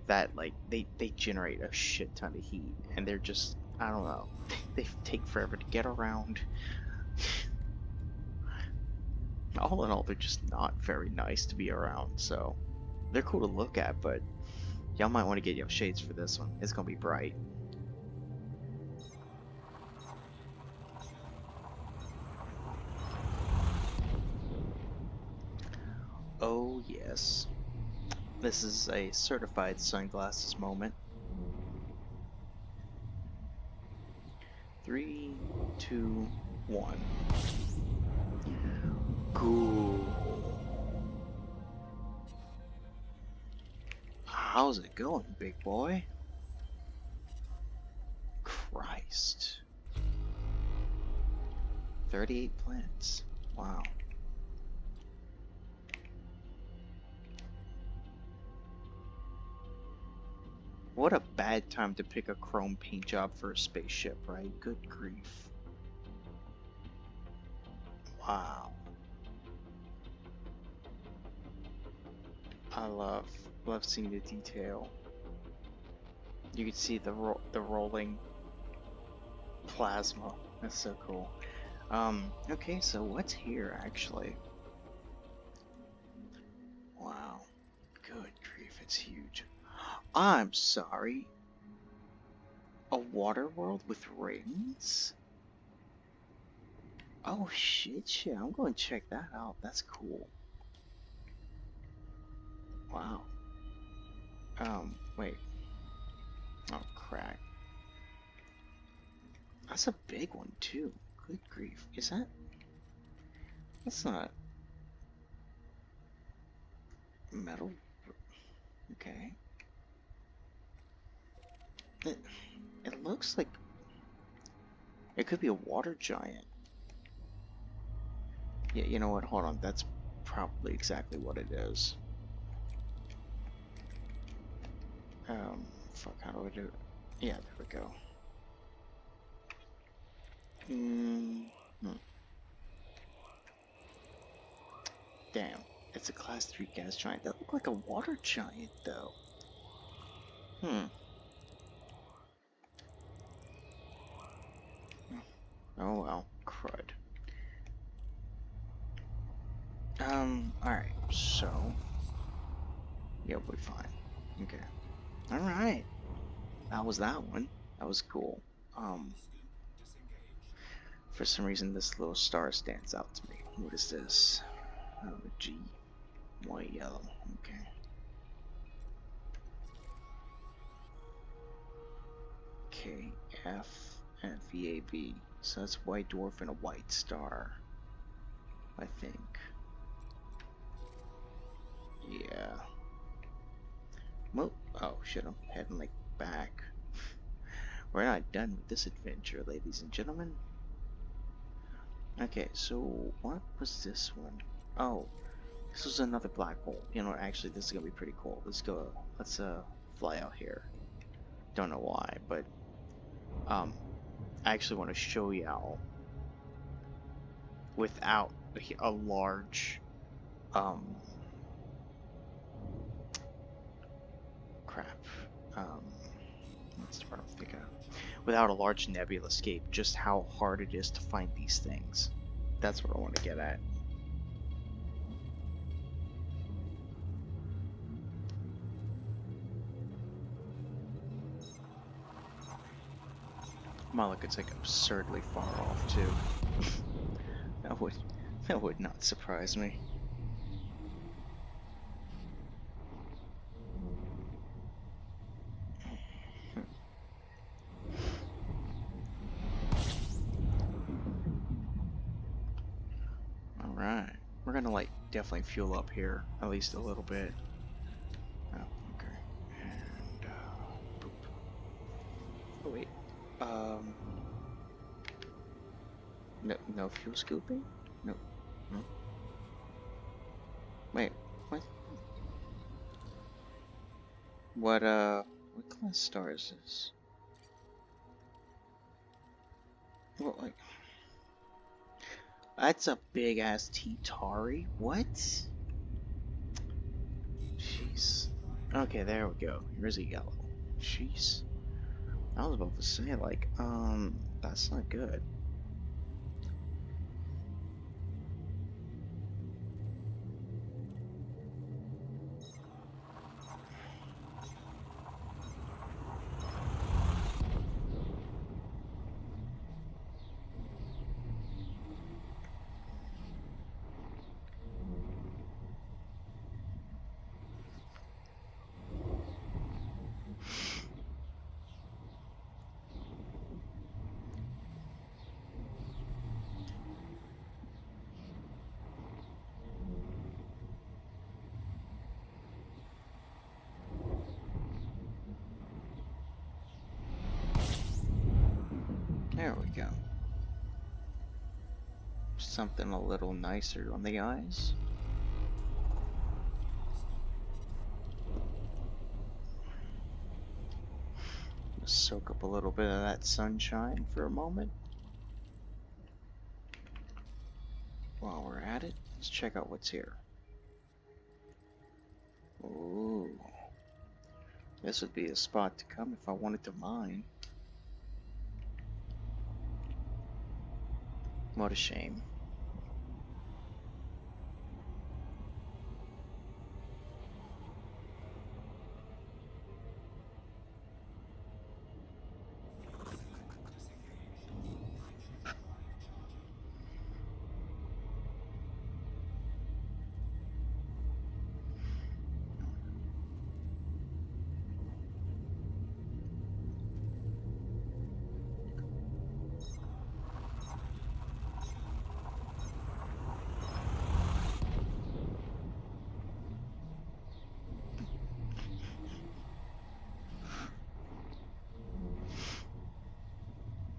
that like they generate a shit ton of heat, and they're just, I don't know, they take forever to get around. All in all, they're just not very nice to be around, so they're cool to look at, but y'all might want to get your shades for this one. It's gonna be bright. Oh yes, this is a certified sunglasses moment. 3, 2, 1. Cool. How's it going, big boy? Christ. 38 planets. Wow. What a bad time to pick a chrome paint job for a spaceship, right? Good grief. Wow. I love seeing the detail. You can see the rolling plasma. That's so cool. Okay, so what's here actually? Wow. Good grief, it's huge. I'm sorry. A water world with rings? Oh shit, I'm going to check that out. That's cool. Wow. Wait. Oh, crack. That's a big one, too. Good grief. Is that? That's not metal. Okay. It looks like it could be a water giant. Yeah, you know what? Hold on. That's probably exactly what it is. Fuck, how do I do it? Yeah, there we go. Damn. It's a class 3 gas giant. That looked like a water giant, though. Oh well, crud. Alright, so. Yeah, we'll be fine. Okay. Alright. That was that one. That was cool. For some reason, this little star stands out to me. What is this? Oh, G. White, yellow. Okay. K, F, and V, A, B. So that's white dwarf and a white star. I think. Yeah. Well, oh shit, I'm heading like back. We're not done with this adventure, ladies and gentlemen. Okay, so what was this one? Oh, this was another black hole. You know, actually, this is gonna be pretty cool. Let's fly out here. Don't know why, but I actually want to show y'all without a large crap. What's the word I'm thinking of? Without a large nebula escape, just how hard it is to find these things. That's what I want to get at. Moloch it's like absurdly far off too. that would not surprise me. Alright. We're gonna like definitely fuel up here, at least a little bit. Oh, okay. And boop. Oh wait. No fuel scooping? No. No. Wait, what? What class star is this? What, like... That's a big ass T-Tari? What? Jeez. Okay, there we go. Here's a yellow. Jeez. I was about to say, like, that's not good. There we go. Something a little nicer on the eyes. Just soak up a little bit of that sunshine for a moment. While we're at it, let's check out what's here. Ooh. This would be a spot to come if I wanted to mine. What a shame.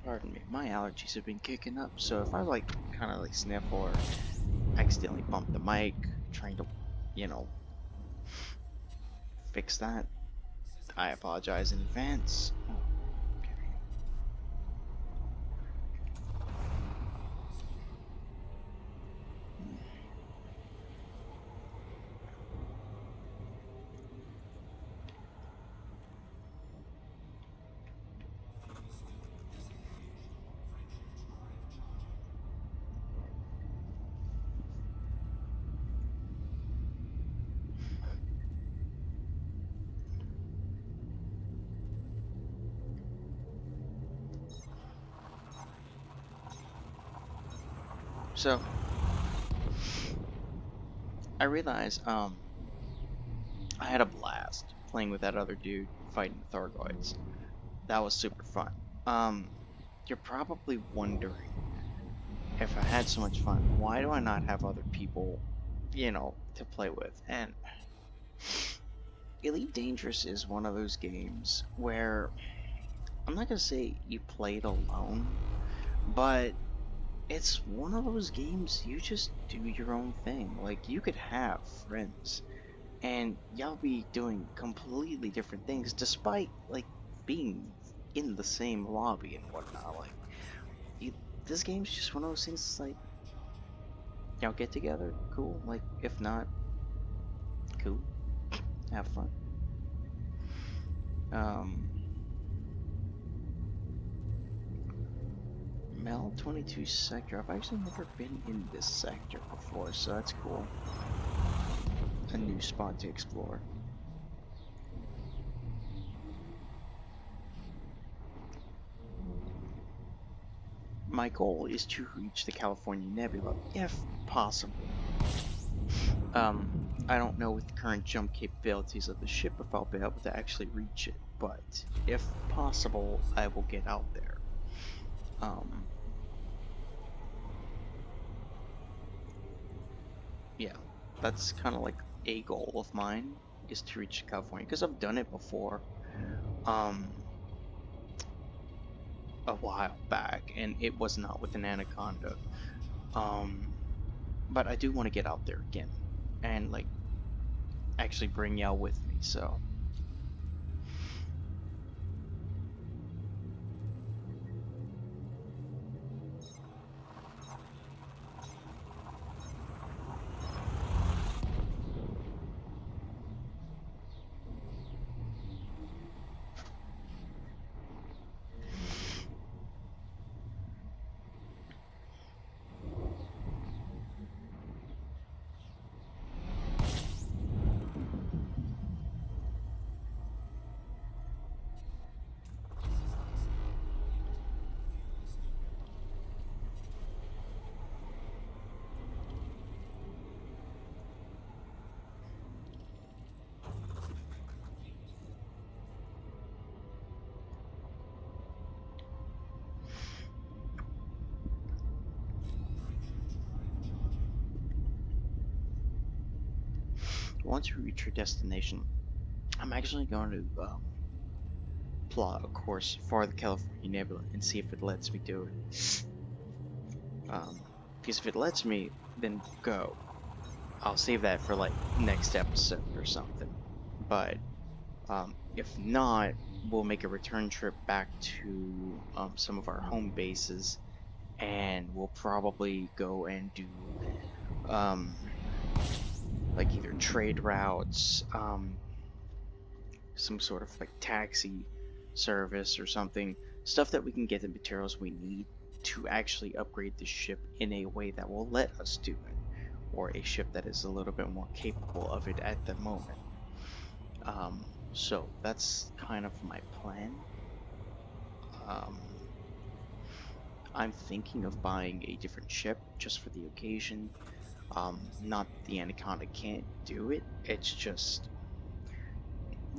Pardon me, my allergies have been kicking up, so if I like kind of like sniffle or accidentally bump the mic, trying to, you know, fix that, I apologize in advance. Okay. So I realized I had a blast playing with that other dude fighting the Thargoids. That was super fun. You're probably wondering, if I had so much fun, why do I not have other people, to play with? And Elite Dangerous is one of those games where I'm not gonna say you play it alone, but it's one of those games you just do your own thing. Like, you could have friends and y'all be doing completely different things despite like being in the same lobby and whatnot. Like, you, this game's just one of those things. It's like, y'all get together, cool. Like, if not, cool, have fun. Mel 22 sector. I've actually never been in this sector before, so that's cool. A new spot to explore. My goal is to reach the California Nebula, if possible. I don't know with the current jump capabilities of the ship if I'll be able to actually reach it, but if possible, I will get out there. Yeah, that's kind of like a goal of mine, is to reach California, because I've done it before, a while back, and it was not with an Anaconda. But I do want to get out there again, and like actually bring y'all with me, so. Once we reach your destination, I'm actually going to plot a course for the California Nebula and see if it lets me do it. Because if it lets me, then go. I'll save that for like next episode or something. But if not, we'll make a return trip back to some of our home bases, and we'll probably go and do like either trade routes, some sort of like taxi service or something, stuff that we can get the materials we need to actually upgrade the ship in a way that will let us do it, or a ship that is a little bit more capable of it at the moment. So that's kind of my plan. I'm thinking of buying a different ship just for the occasion. Not that the Anaconda can't do it, it's just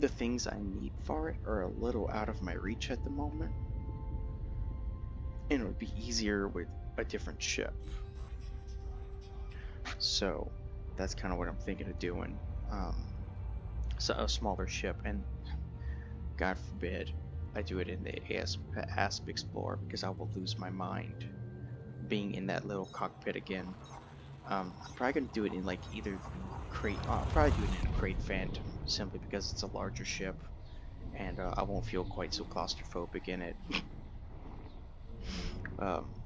the things I need for it are a little out of my reach at the moment, and it would be easier with a different ship. So that's kind of what I'm thinking of doing. So a smaller ship, and God forbid I do it in the Asp Explorer, because I will lose my mind being in that little cockpit again. I'm probably gonna do it in like either Crate. I'll probably do it in a Crate Phantom, simply because it's a larger ship, and I won't feel quite so claustrophobic in it.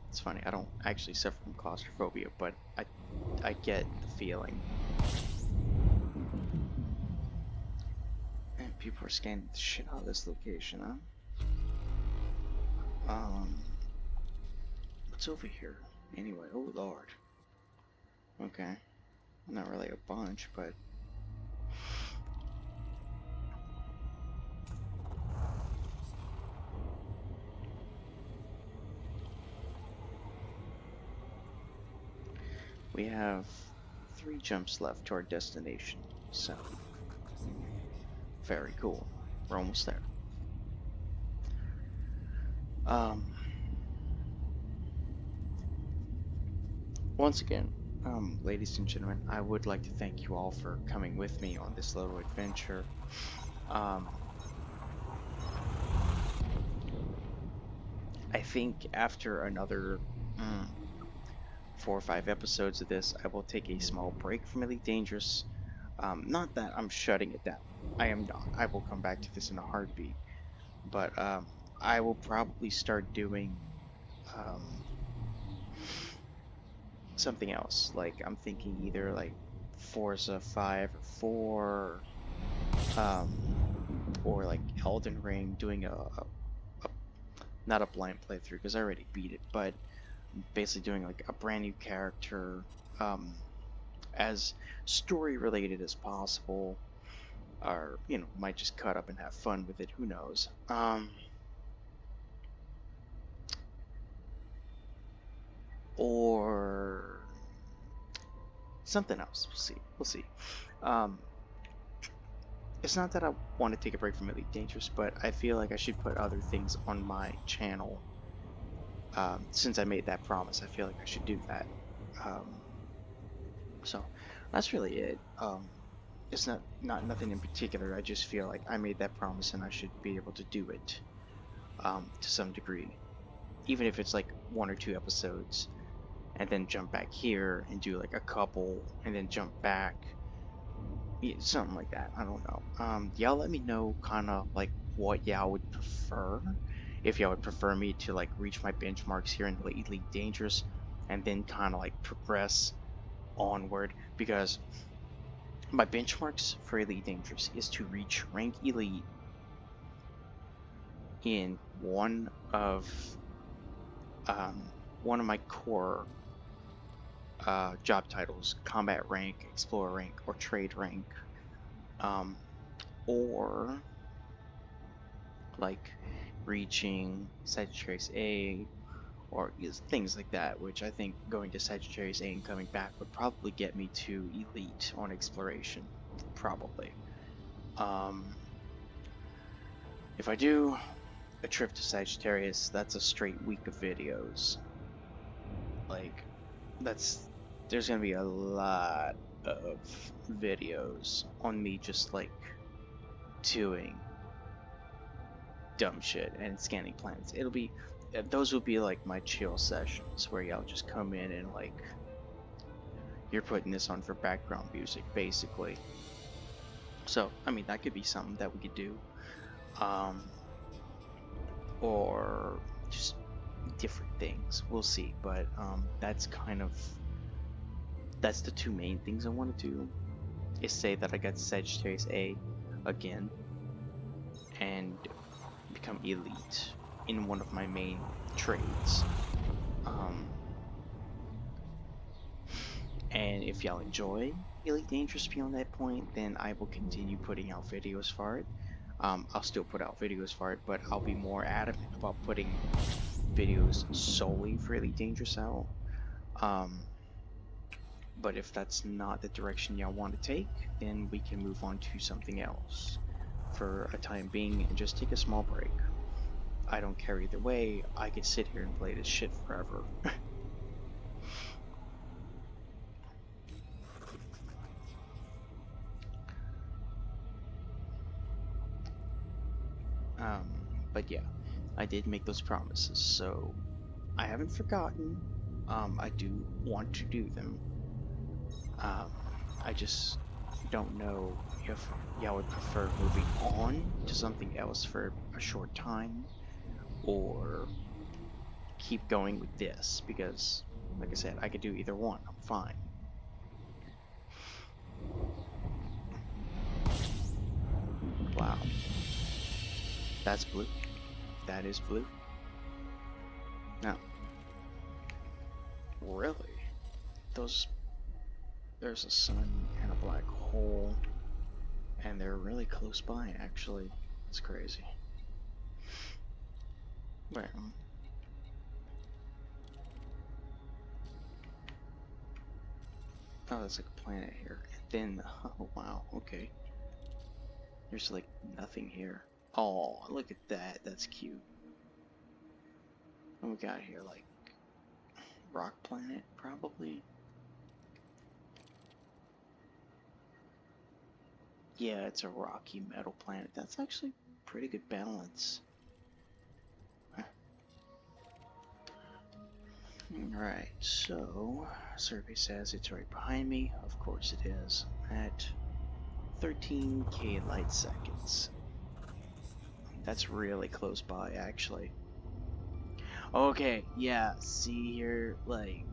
It's funny, I don't actually suffer from claustrophobia, but I get the feeling. And people are scanning the shit out of this location, huh? What's over here? Anyway, oh lord. Okay. Not really a bunch, but We have 3 jumps left to our destination, so very cool. We're almost there. Once again, ladies and gentlemen, I would like to thank you all for coming with me on this little adventure. I think after another 4 or 5 episodes of this, I will take a small break from Elite Dangerous. Not that I'm shutting it down. I am not. I will come back to this in a heartbeat. But I will probably start doing something else. Like, I'm thinking either like Forza 5 or 4, or like Elden Ring, doing a not a blind playthrough because I already beat it, but basically doing like a brand new character, as story related as possible, or might just cut up and have fun with it. Who knows? Or something else. We'll see. It's not that I want to take a break from Elite Dangerous, but I feel like I should put other things on my channel. Since I made that promise, I feel like I should do that. So that's really it. It's not nothing in particular. I just feel like I made that promise and I should be able to do it to some degree, even if it's like 1 or 2 episodes, and then jump back here and do like a couple, and then jump back. Yeah, something like that. I don't know. Y'all let me know kind of like what y'all would prefer. If y'all would prefer me to like reach my benchmarks here in Elite Dangerous and then kind of like progress onward, because my benchmarks for Elite Dangerous is to reach rank Elite in one of my core job titles: combat rank, explorer rank, or trade rank, or like reaching Sagittarius A, or things like that, which I think going to Sagittarius A and coming back would probably get me to Elite on exploration, probably. If I do a trip to Sagittarius, that's a straight week of videos. Like, there's gonna be a lot of videos on me just like doing dumb shit and scanning planets. Those will be like my chill sessions where y'all just come in and like you're putting this on for background music basically. So I mean, that could be something that we could do, or just different things. We'll see, but that's the 2 main things I want to do, is say that I got Sagittarius A again and become Elite in one of my main trades. And if y'all enjoy Elite Dangerous beyond that point, then I will continue putting out videos for it. I'll still put out videos for it, but I'll be more adamant about putting videos solely for Elite Dangerous out. But if that's not the direction y'all want to take, then we can move on to something else for a time being and just take a small break. I don't care either way. I could sit here and play this shit forever. But yeah, I did make those promises, so I haven't forgotten. I do want to do them. I just don't know if y'all would prefer moving on to something else for a short time, or keep going with this, because like I said, I could do either one. I'm fine. Wow. That's blue. That is blue. Now, really? There's a sun and a black hole, and they're really close by, actually. It's crazy. Well, Oh, that's like a planet here. And then, oh wow, okay. There's like nothing here. Oh, look at that. That's cute. And we got here like rock planet, probably. Yeah, it's a rocky metal planet. That's actually pretty good balance. Alright, so survey says it's right behind me. Of course it is. At 13k light seconds. That's really close by, actually. Okay, yeah, see here, like,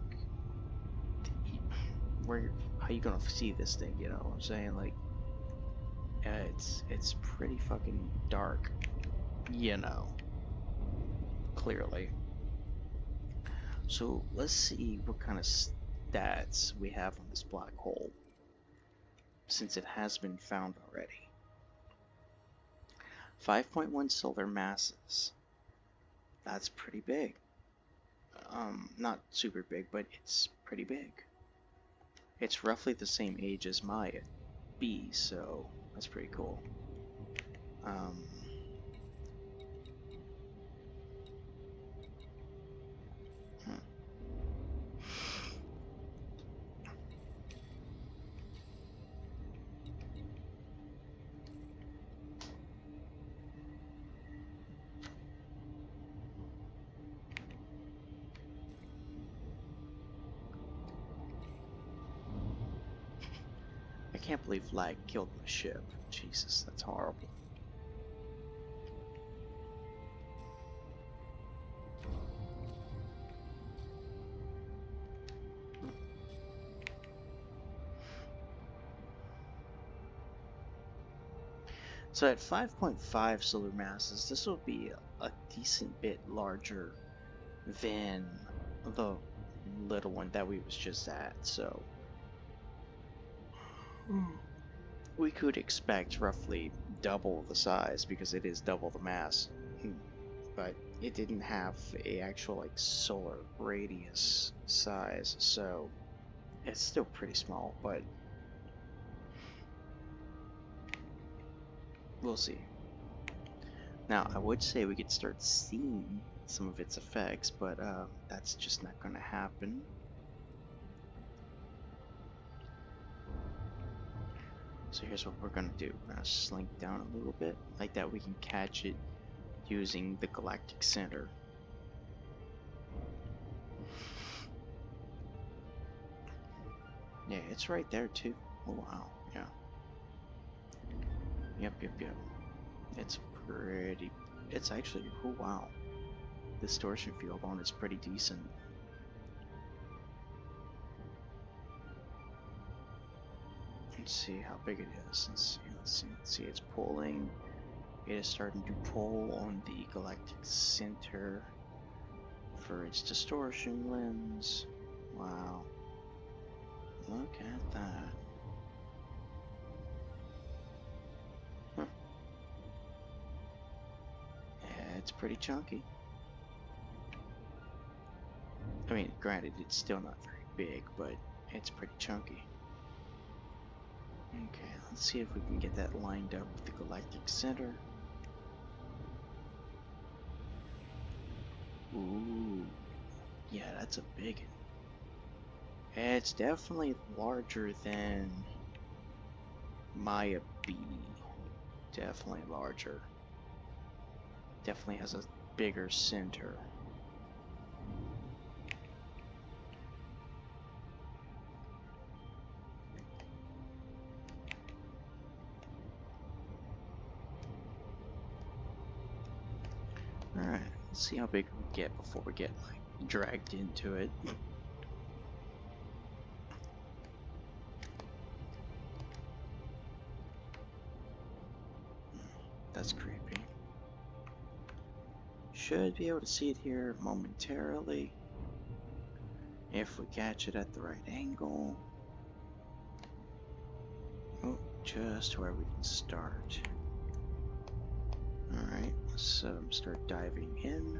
where, how you gonna see this thing, you know what I'm saying? Like, it's pretty fucking dark, you know, clearly. So let's see what kind of stats we have on this black hole, since it has been found already. 5.1 solar masses. That's pretty big. Not super big, but it's pretty big. It's roughly the same age as Maya B, so that's pretty cool. I can't believe lag killed my ship. Jesus, that's horrible. So at 5.5 solar masses, this will be a decent bit larger than the little one that we was just at, so we could expect roughly double the size because it is double the mass, but it didn't have a actual like solar radius size, so it's still pretty small, but we'll see. Now, I would say we could start seeing some of its effects, but that's just not going to happen. So here's what we're going to do. We're going to slink down a little bit. Like that we can catch it using the galactic center. Yeah, it's right there too. Oh wow, yeah. Yep. It's pretty... It's actually... Oh wow. The distortion field on it's pretty decent. Let's see how big it is. Let's see. It's pulling. It is starting to pull on the galactic center for its distortion lens. Wow. Look at that. Huh. Yeah, it's pretty chunky. I mean, granted, it's still not very big, but it's pretty chunky. Okay, let's see if we can get that lined up with the galactic center. Ooh, yeah, that's a big one. It's definitely larger than Maya B. Definitely larger. Definitely has a bigger center. Alright, let's see how big we get before we get like dragged into it. That's creepy. Should be able to see it here momentarily if we catch it at the right angle. Oh, just where we can start. Alright, so start diving in.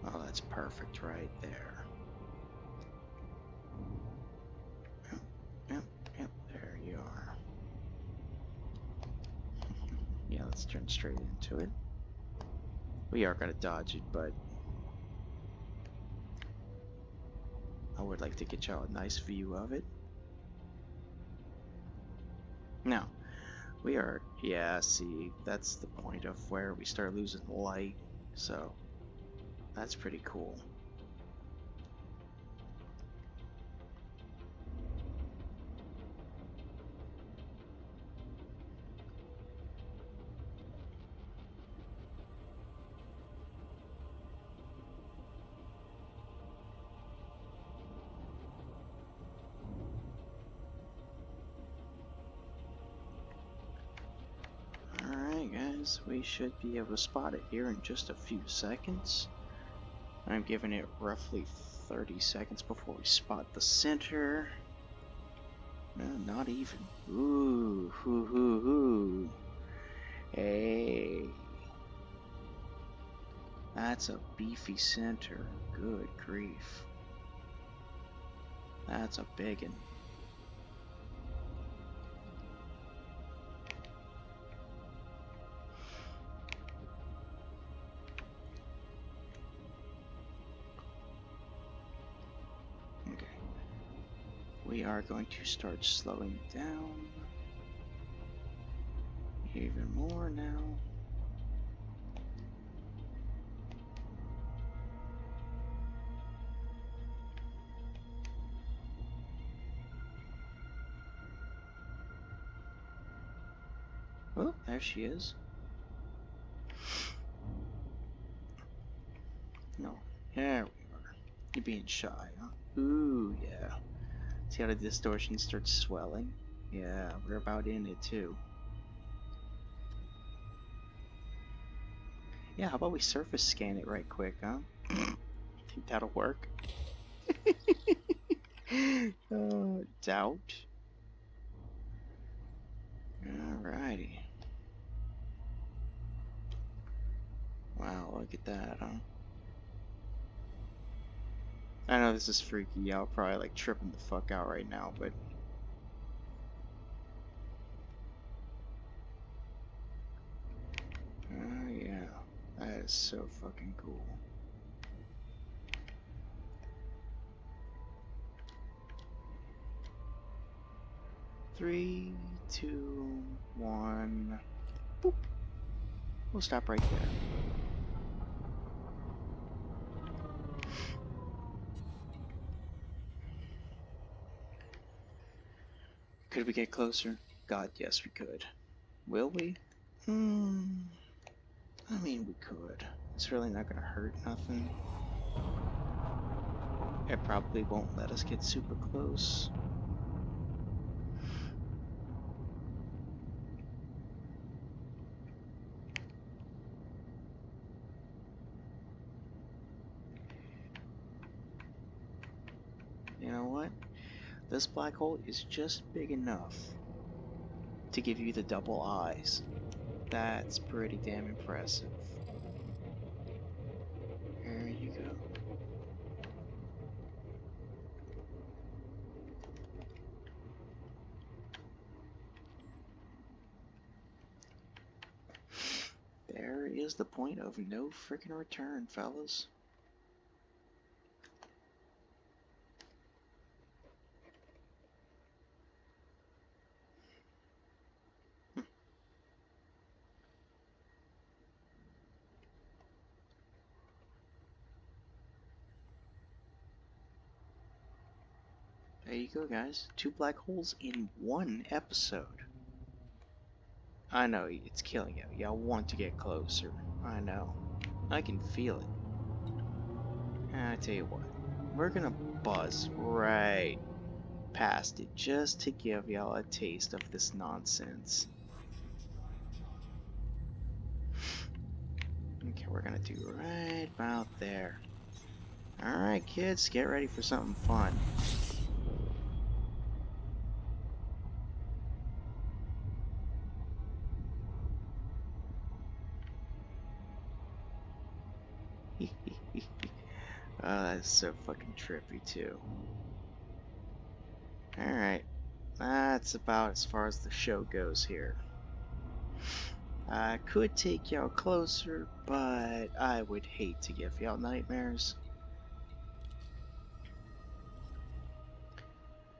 Oh, that's perfect right there. Yep, yep, yep, there you are. Yeah, let's turn straight into it. We are gonna dodge it, but I would like to get y'all a nice view of it. Now, we are, yeah, see, that's the point of where we start losing light, so that's pretty cool. Alright guys, we should be able to spot it here in just a few seconds. I'm giving it roughly 30 seconds before we spot the center. No, not even. Ooh, hoo hoo hoo. Hey. That's a beefy center. Good grief. That's a biggin'. Okay. We are going to start slowing down. Even more now. Oh, there she is. No, there we are. You're being shy, huh? Ooh, yeah. See how the distortion starts swelling? Yeah, we're about in it too. Yeah, how about we surface scan it right quick, huh? Think that'll work? Doubt. Alrighty. Wow, look at that, huh? I know this is freaky, y'all probably like tripping the fuck out right now, but yeah, that is so fucking cool. Three, two, one. Boop. We'll stop right there. Could we get closer? God, yes, we could. Will we? I mean, we could. It's really not gonna hurt nothing. It probably won't let us get super close. You know what? This black hole is just big enough to give you the double eyes. That's pretty damn impressive. There you go. There is the point of no freaking return, fellas. There you go, guys. 2 black holes in 1 episode. I know, it's killing you. Y'all want to get closer. I know. I can feel it. And I tell you what, we're gonna buzz right past it just to give y'all a taste of this nonsense. Okay, we're gonna do right about there. Alright, kids, get ready for something fun. it's so fucking trippy too. Alright, that's about as far as the show goes here. I could take y'all closer, but I would hate to give y'all nightmares.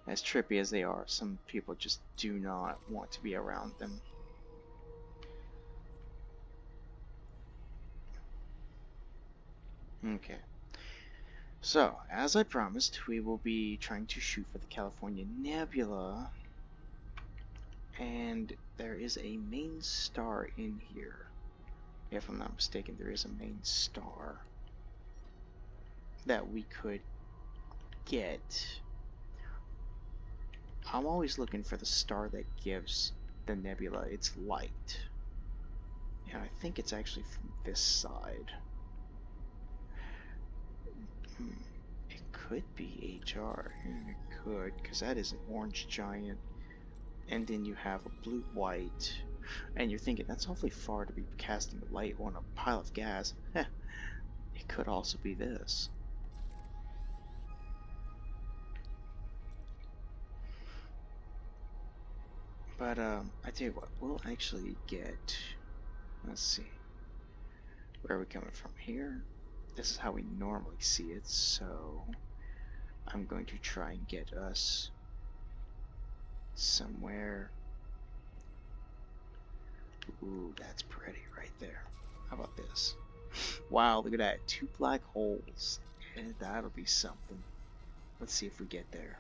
As trippy as they are, some people just do not want to be around them. Okay. So, as I promised, we will be trying to shoot for the California Nebula. And there is a main star in here. If I'm not mistaken, there is a main star that we could get. I'm always looking for the star that gives the nebula its light. And I think it's actually from this side. It could be HR. It could, because that is an orange giant. And then you have a blue-white. And you're thinking, that's awfully far to be casting light on a pile of gas. Heh. It could also be this. But, I tell you what, we'll actually get... Let's see. Where are we coming from here? This is how we normally see it, so... I'm going to try and get us... somewhere... Ooh, that's pretty right there. How about this? Wow, look at that. 2 black holes. And that'll be something. Let's see if we get there.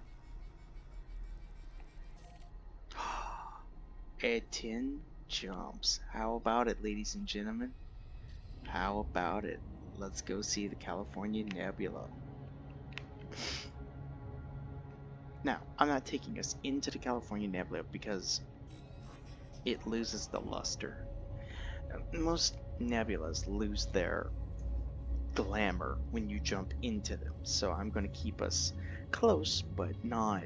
At 10 jumps. How about it, ladies and gentlemen? How about it? Let's go see the California Nebula. Now, I'm not taking us into the California Nebula because it loses the luster. Most nebulas lose their glamour when you jump into them, so I'm going to keep us close, but not,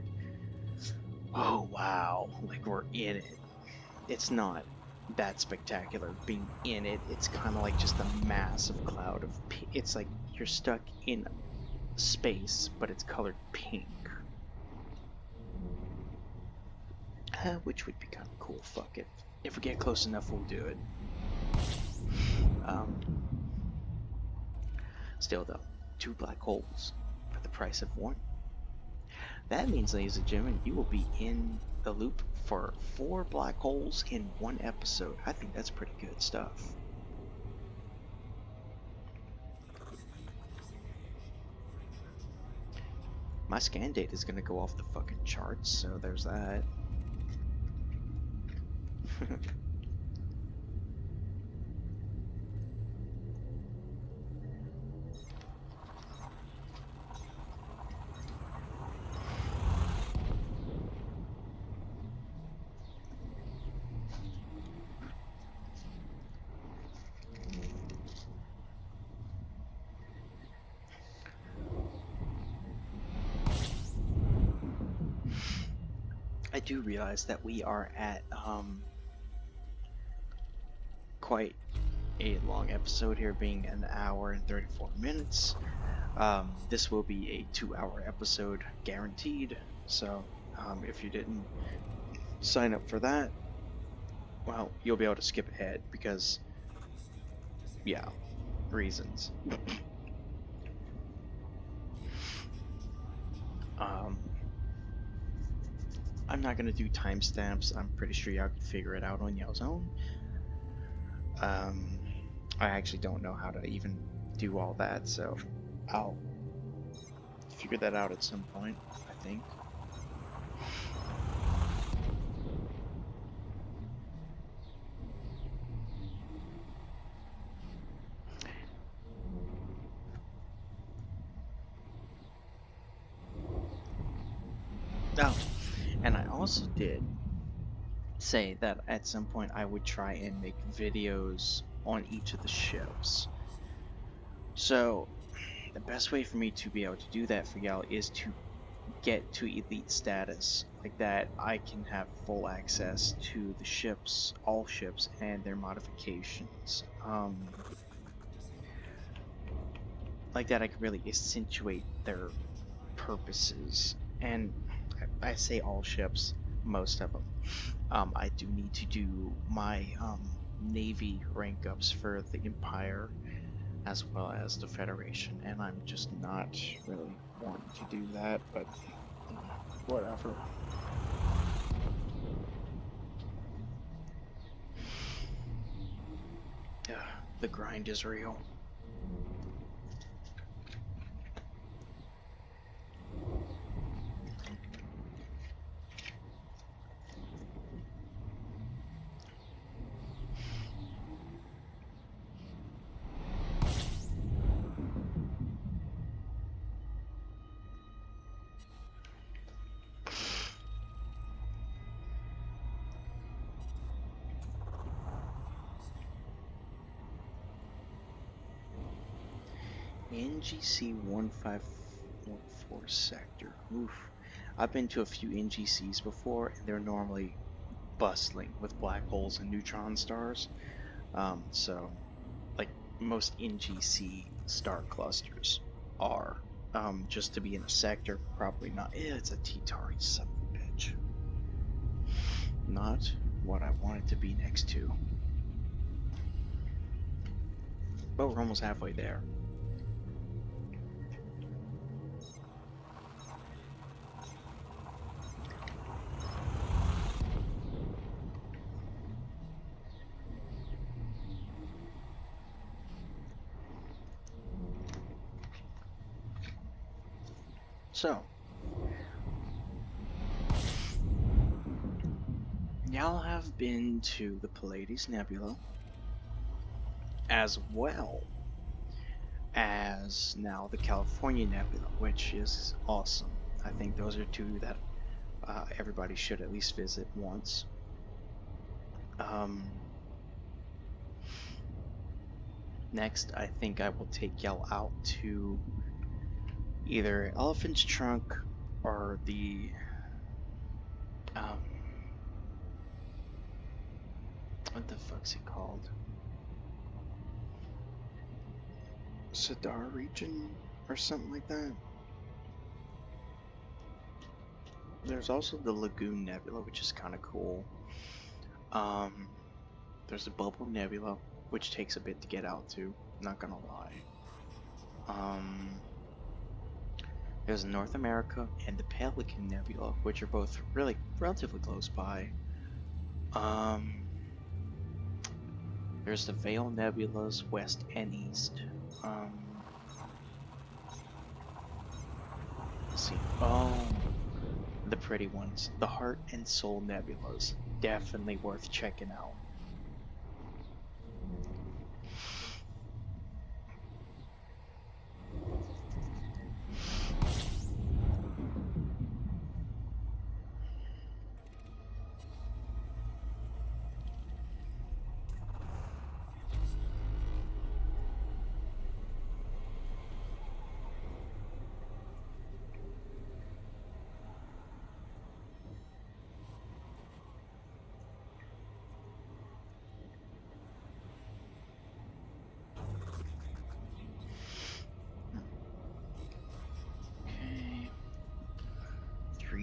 oh wow, like we're in it. It's not that spectacular being in it. It's kind of like just a massive cloud of it's like you're stuck in space, but it's colored pink. Which would be kind of cool. Fuck it. If we get close enough, we'll do it. Still though, 2 black holes for the price of 1. That means, ladies and gentlemen, you will be in the loop for 4 black holes in 1 episode. I think that's pretty good stuff. My scan data is gonna go off the fucking charts, so there's that. I do realize that we are at quite a long episode here, being an hour and 34 minutes. This will be a 2-hour episode guaranteed, so if you didn't sign up for that, well, you'll be able to skip ahead because, yeah, reasons. I'm not gonna do timestamps. I'm pretty sure y'all can figure it out on y'all's own. I actually don't know how to even do all that, so I'll figure that out at some point, I think. Oh, and I also did say that at some point I would try and make videos on each of the ships. So the best way for me to be able to do that for y'all is to get to elite status. Like that, I can have full access to the ships, all ships, and their modifications. like that I can really accentuate their purposes. And I say all ships, most of them. I do need to do my Navy rank ups for the Empire as well as the Federation, and I'm just not really wanting to do that, but whatever. The grind is real. NGC 1514 sector. Oof. I've been to a few NGCs before, and they're normally bustling with black holes and neutron stars. So, like most NGC star clusters are. Just to be in a sector, probably not. It's a T-Tari son of a bitch. Not what I wanted to be next to. But we're almost halfway there. So, y'all have been to the Pleiades Nebula, as well as now the California Nebula, which is awesome. I think those are two that everybody should at least visit once. Next, I think I will take y'all out to either Elephant's Trunk or the what the fuck's it called? Sadar region or something like that. There's also the Lagoon Nebula, which is kind of cool. There's the Bubble Nebula, which takes a bit to get out to, not gonna lie. There's North America and the Pelican Nebula, which are both really relatively close by. There's the Veil Nebulas, west and east. Let's see. Oh, the pretty ones. The Heart and Soul Nebulas. Definitely worth checking out.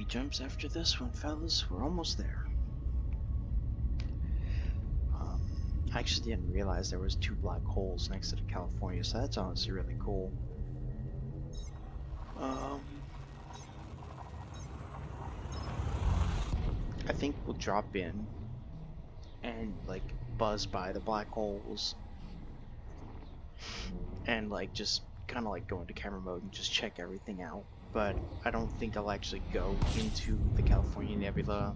Jumps after this one, fellas. We're almost there. I actually didn't realize there was two black holes next to the California, so that's honestly really cool. I think we'll drop in and like buzz by the black holes and like just kind of like go into camera mode and just check everything out. But I don't think I'll actually go into the California Nebula.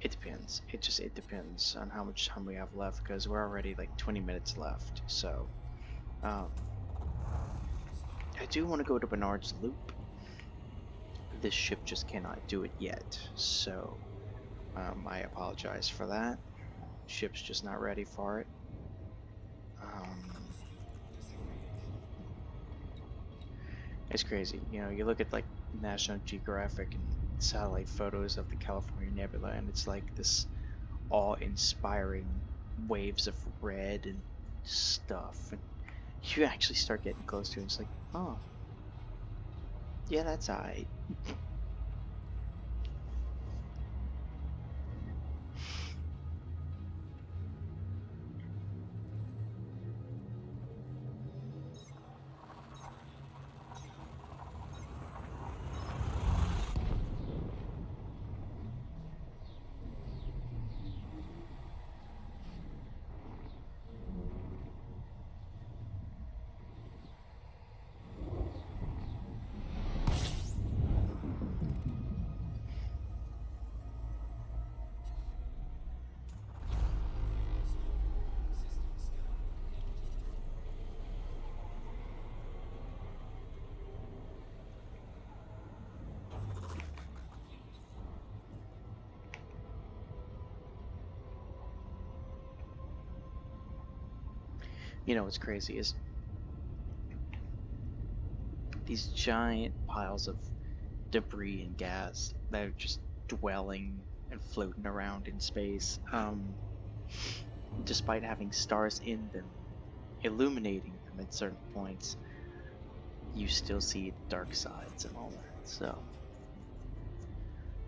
It depends. It depends on how much time we have left, because we're already like 20 minutes left. So, I do want to go to Bernard's Loop. This ship just cannot do it yet. So, I apologize for that. Ship's just not ready for it. It's crazy. You know, you look at like National Geographic and satellite photos of the California Nebula, and it's like this awe-inspiring waves of red and stuff, and you actually start getting close to it. It's like, oh, yeah, that's alright. You know what's crazy is these giant piles of debris and gas that are just dwelling and floating around in space, despite having stars in them, illuminating them at certain points, you still see the dark sides and all that. So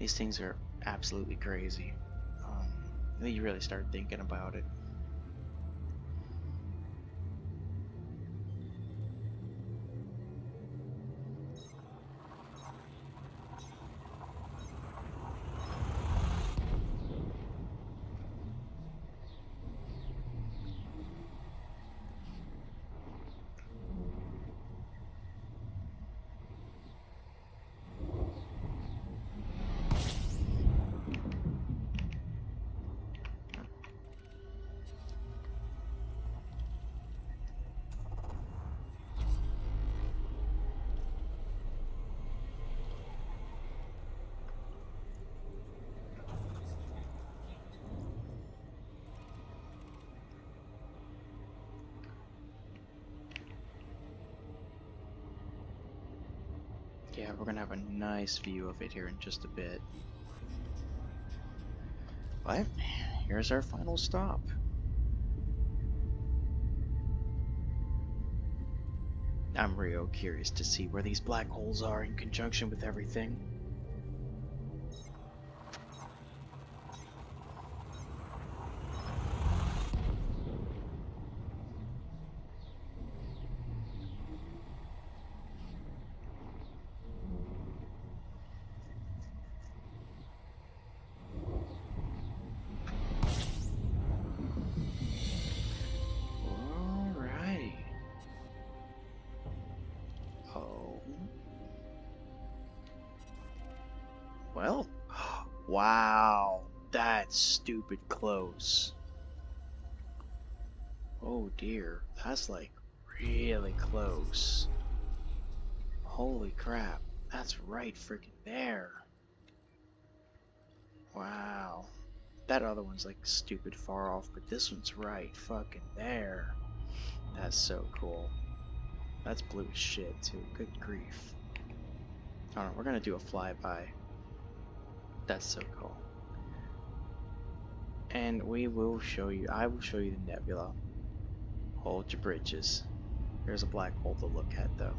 these things are absolutely crazy. I think you really start thinking about it. Yeah, we're gonna have a nice view of it here in just a bit. But here's our final stop. I'm real curious to see where these black holes are in conjunction with everything. Alrighty. Oh. Well. Wow. That's stupid close. Oh dear. That's like really close. Holy crap. That's right freaking there. Wow. That other one's like stupid far off, but this one's right fucking there. That's so cool. That's blue as shit too. Good grief. Alright, we're gonna do a flyby. That's so cool. And we will show you, I will show you the nebula. Hold your britches. There's a black hole to look at though.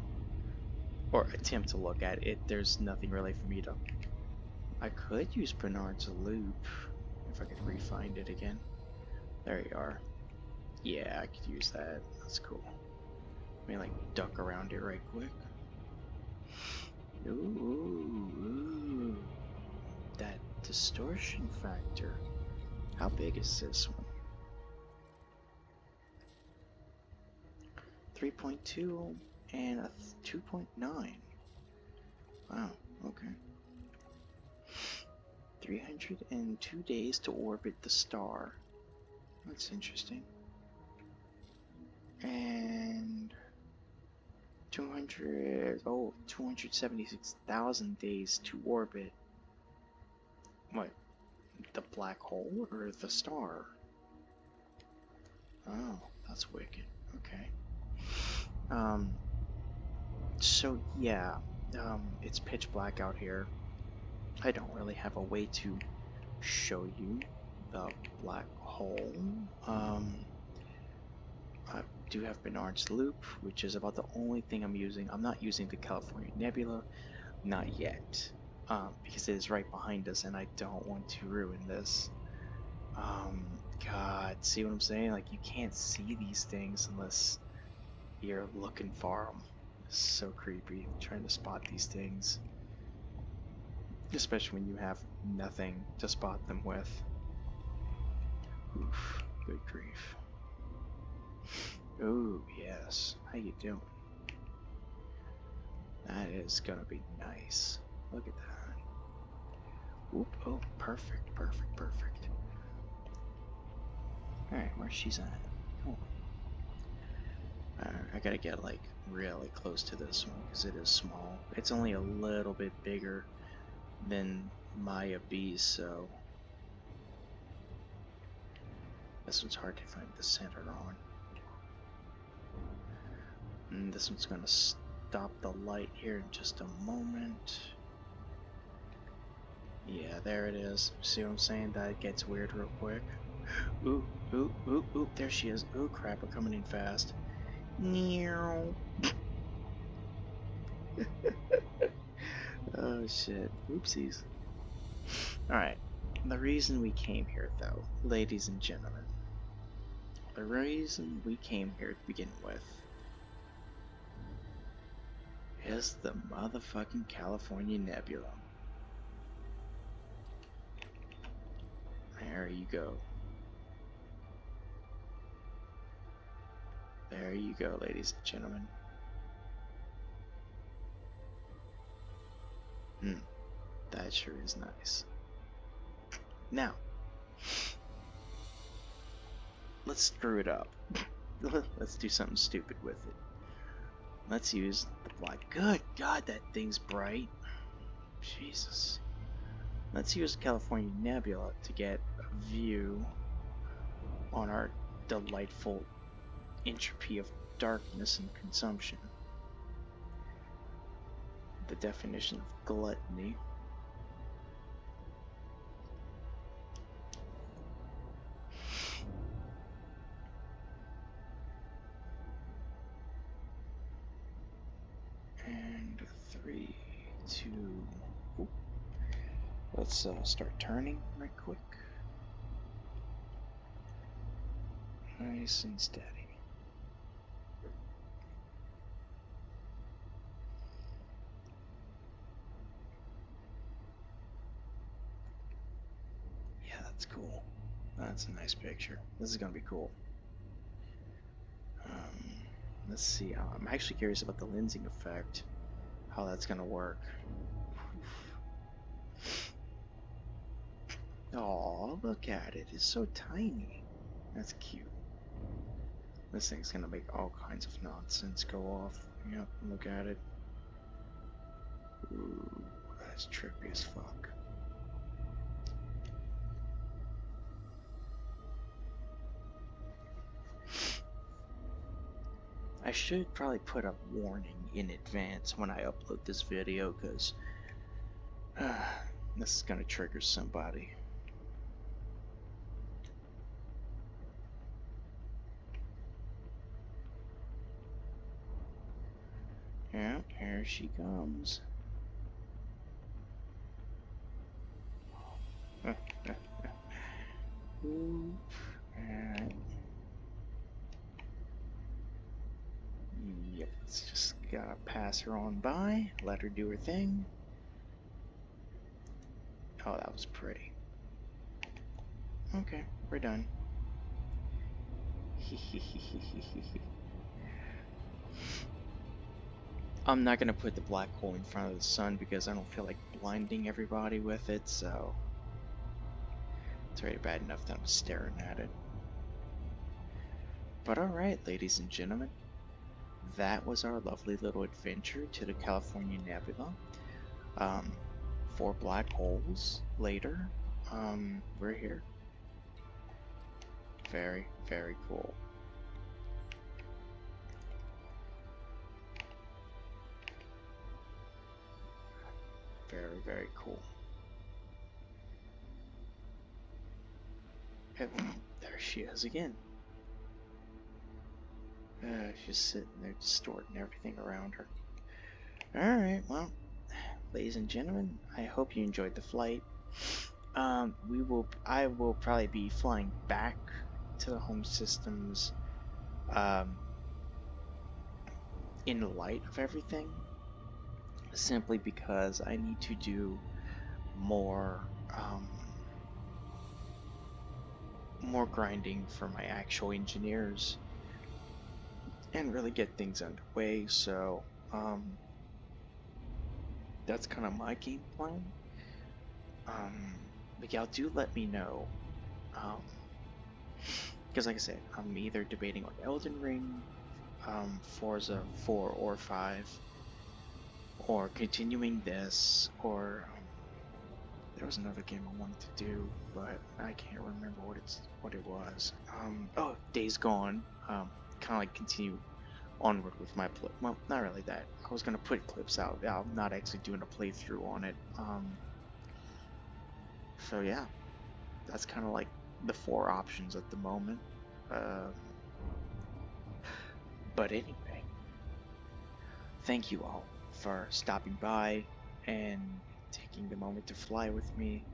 Or attempt to look at it. There's nothing really for me to... I could use Bernard's loop. If I could re-find it again. There you are. Yeah, I could use that. That's cool. Let me like duck around it right quick. Ooh. That distortion factor. How big is this one? 3.2 and a 2.9. Wow, okay. 302 days to orbit the star. That's interesting. And 276,000 days to orbit. What? The black hole or the star? Oh, that's wicked. Okay. So yeah, it's pitch black out here. I don't really have a way to show you the black hole. I do have Bernard's Loop, which is about the only thing I'm using. I'm not using the California Nebula, not yet, because it is right behind us, and I don't want to ruin this. God, see what I'm saying? Like, you can't see these things unless you're looking for them. It's so creepy trying to spot these things, especially when you have nothing to spot them with. Oof, good grief. Oh, yes. How you doing? That is gonna be nice. Look at that. Oop, oh, perfect, perfect, perfect. Alright, where she's at? Come on. I gotta get, like, really close to this one, because it is small. It's only a little bit bigger than Maya B's, so... This one's hard to find the center on. And this one's gonna stop the light here in just a moment. Yeah, there it is. See what I'm saying? That gets weird real quick. Ooh, ooh, ooh, ooh, there she is. Ooh, crap, we're coming in fast. Meow. Oh, shit. Oopsies. Alright, the reason we came here, though, ladies and gentlemen, the reason we came here to begin with is the motherfucking California Nebula. There you go. There you go, ladies and gentlemen. That sure is nice. Now, let's screw it up. Let's do something stupid with it. Let's use the black. Good God, that thing's bright. Jesus. Let's use California Nebula to get a view on our delightful entropy of darkness and consumption. The definition of gluttony. And 3, 2. Ooh. Let's start turning right quick. Nice and steady. Yeah, that's cool. That's a nice picture. This is gonna be cool. Let's see. I'm actually curious about the lensing effect. How that's gonna work. Oh, look at it. It's so tiny. That's cute. This thing's gonna make all kinds of nonsense go off. Yep, look at it. Ooh, that's trippy as fuck. I should probably put a warning in advance when I upload this video, because this is gonna trigger somebody. Yeah, here she comes. Oop. Yep, let's just gotta pass her on by, let her do her thing. Oh, that was pretty. Okay, we're done. I'm not gonna put the black hole in front of the sun because I don't feel like blinding everybody with it, so it's already bad enough that I'm staring at it. But alright, ladies and gentlemen, that was our lovely little adventure to the California Nebula. 4 black holes later, we're here. Very, very cool. Very, very cool. And there she is again. She's sitting there distorting everything around her. Alright, well, ladies and gentlemen, I hope you enjoyed the flight. I will probably be flying back to the home systems, in light of everything, simply because I need to do more, more grinding for my actual engineers and really get things underway. So, that's kind of my game plan. But y'all do let me know, because like I said, I'm either debating on Elden Ring, Forza 4 or 5, or continuing this, or there was another game I wanted to do, but I can't remember what it was. Oh, Days Gone. Kind of like continue onward with my well, not really that. I was gonna put clips out. I'm not actually doing a playthrough on it. So yeah, that's kind of like the 4 options at the moment. But anyway, thank you all for stopping by and taking the moment to fly with me.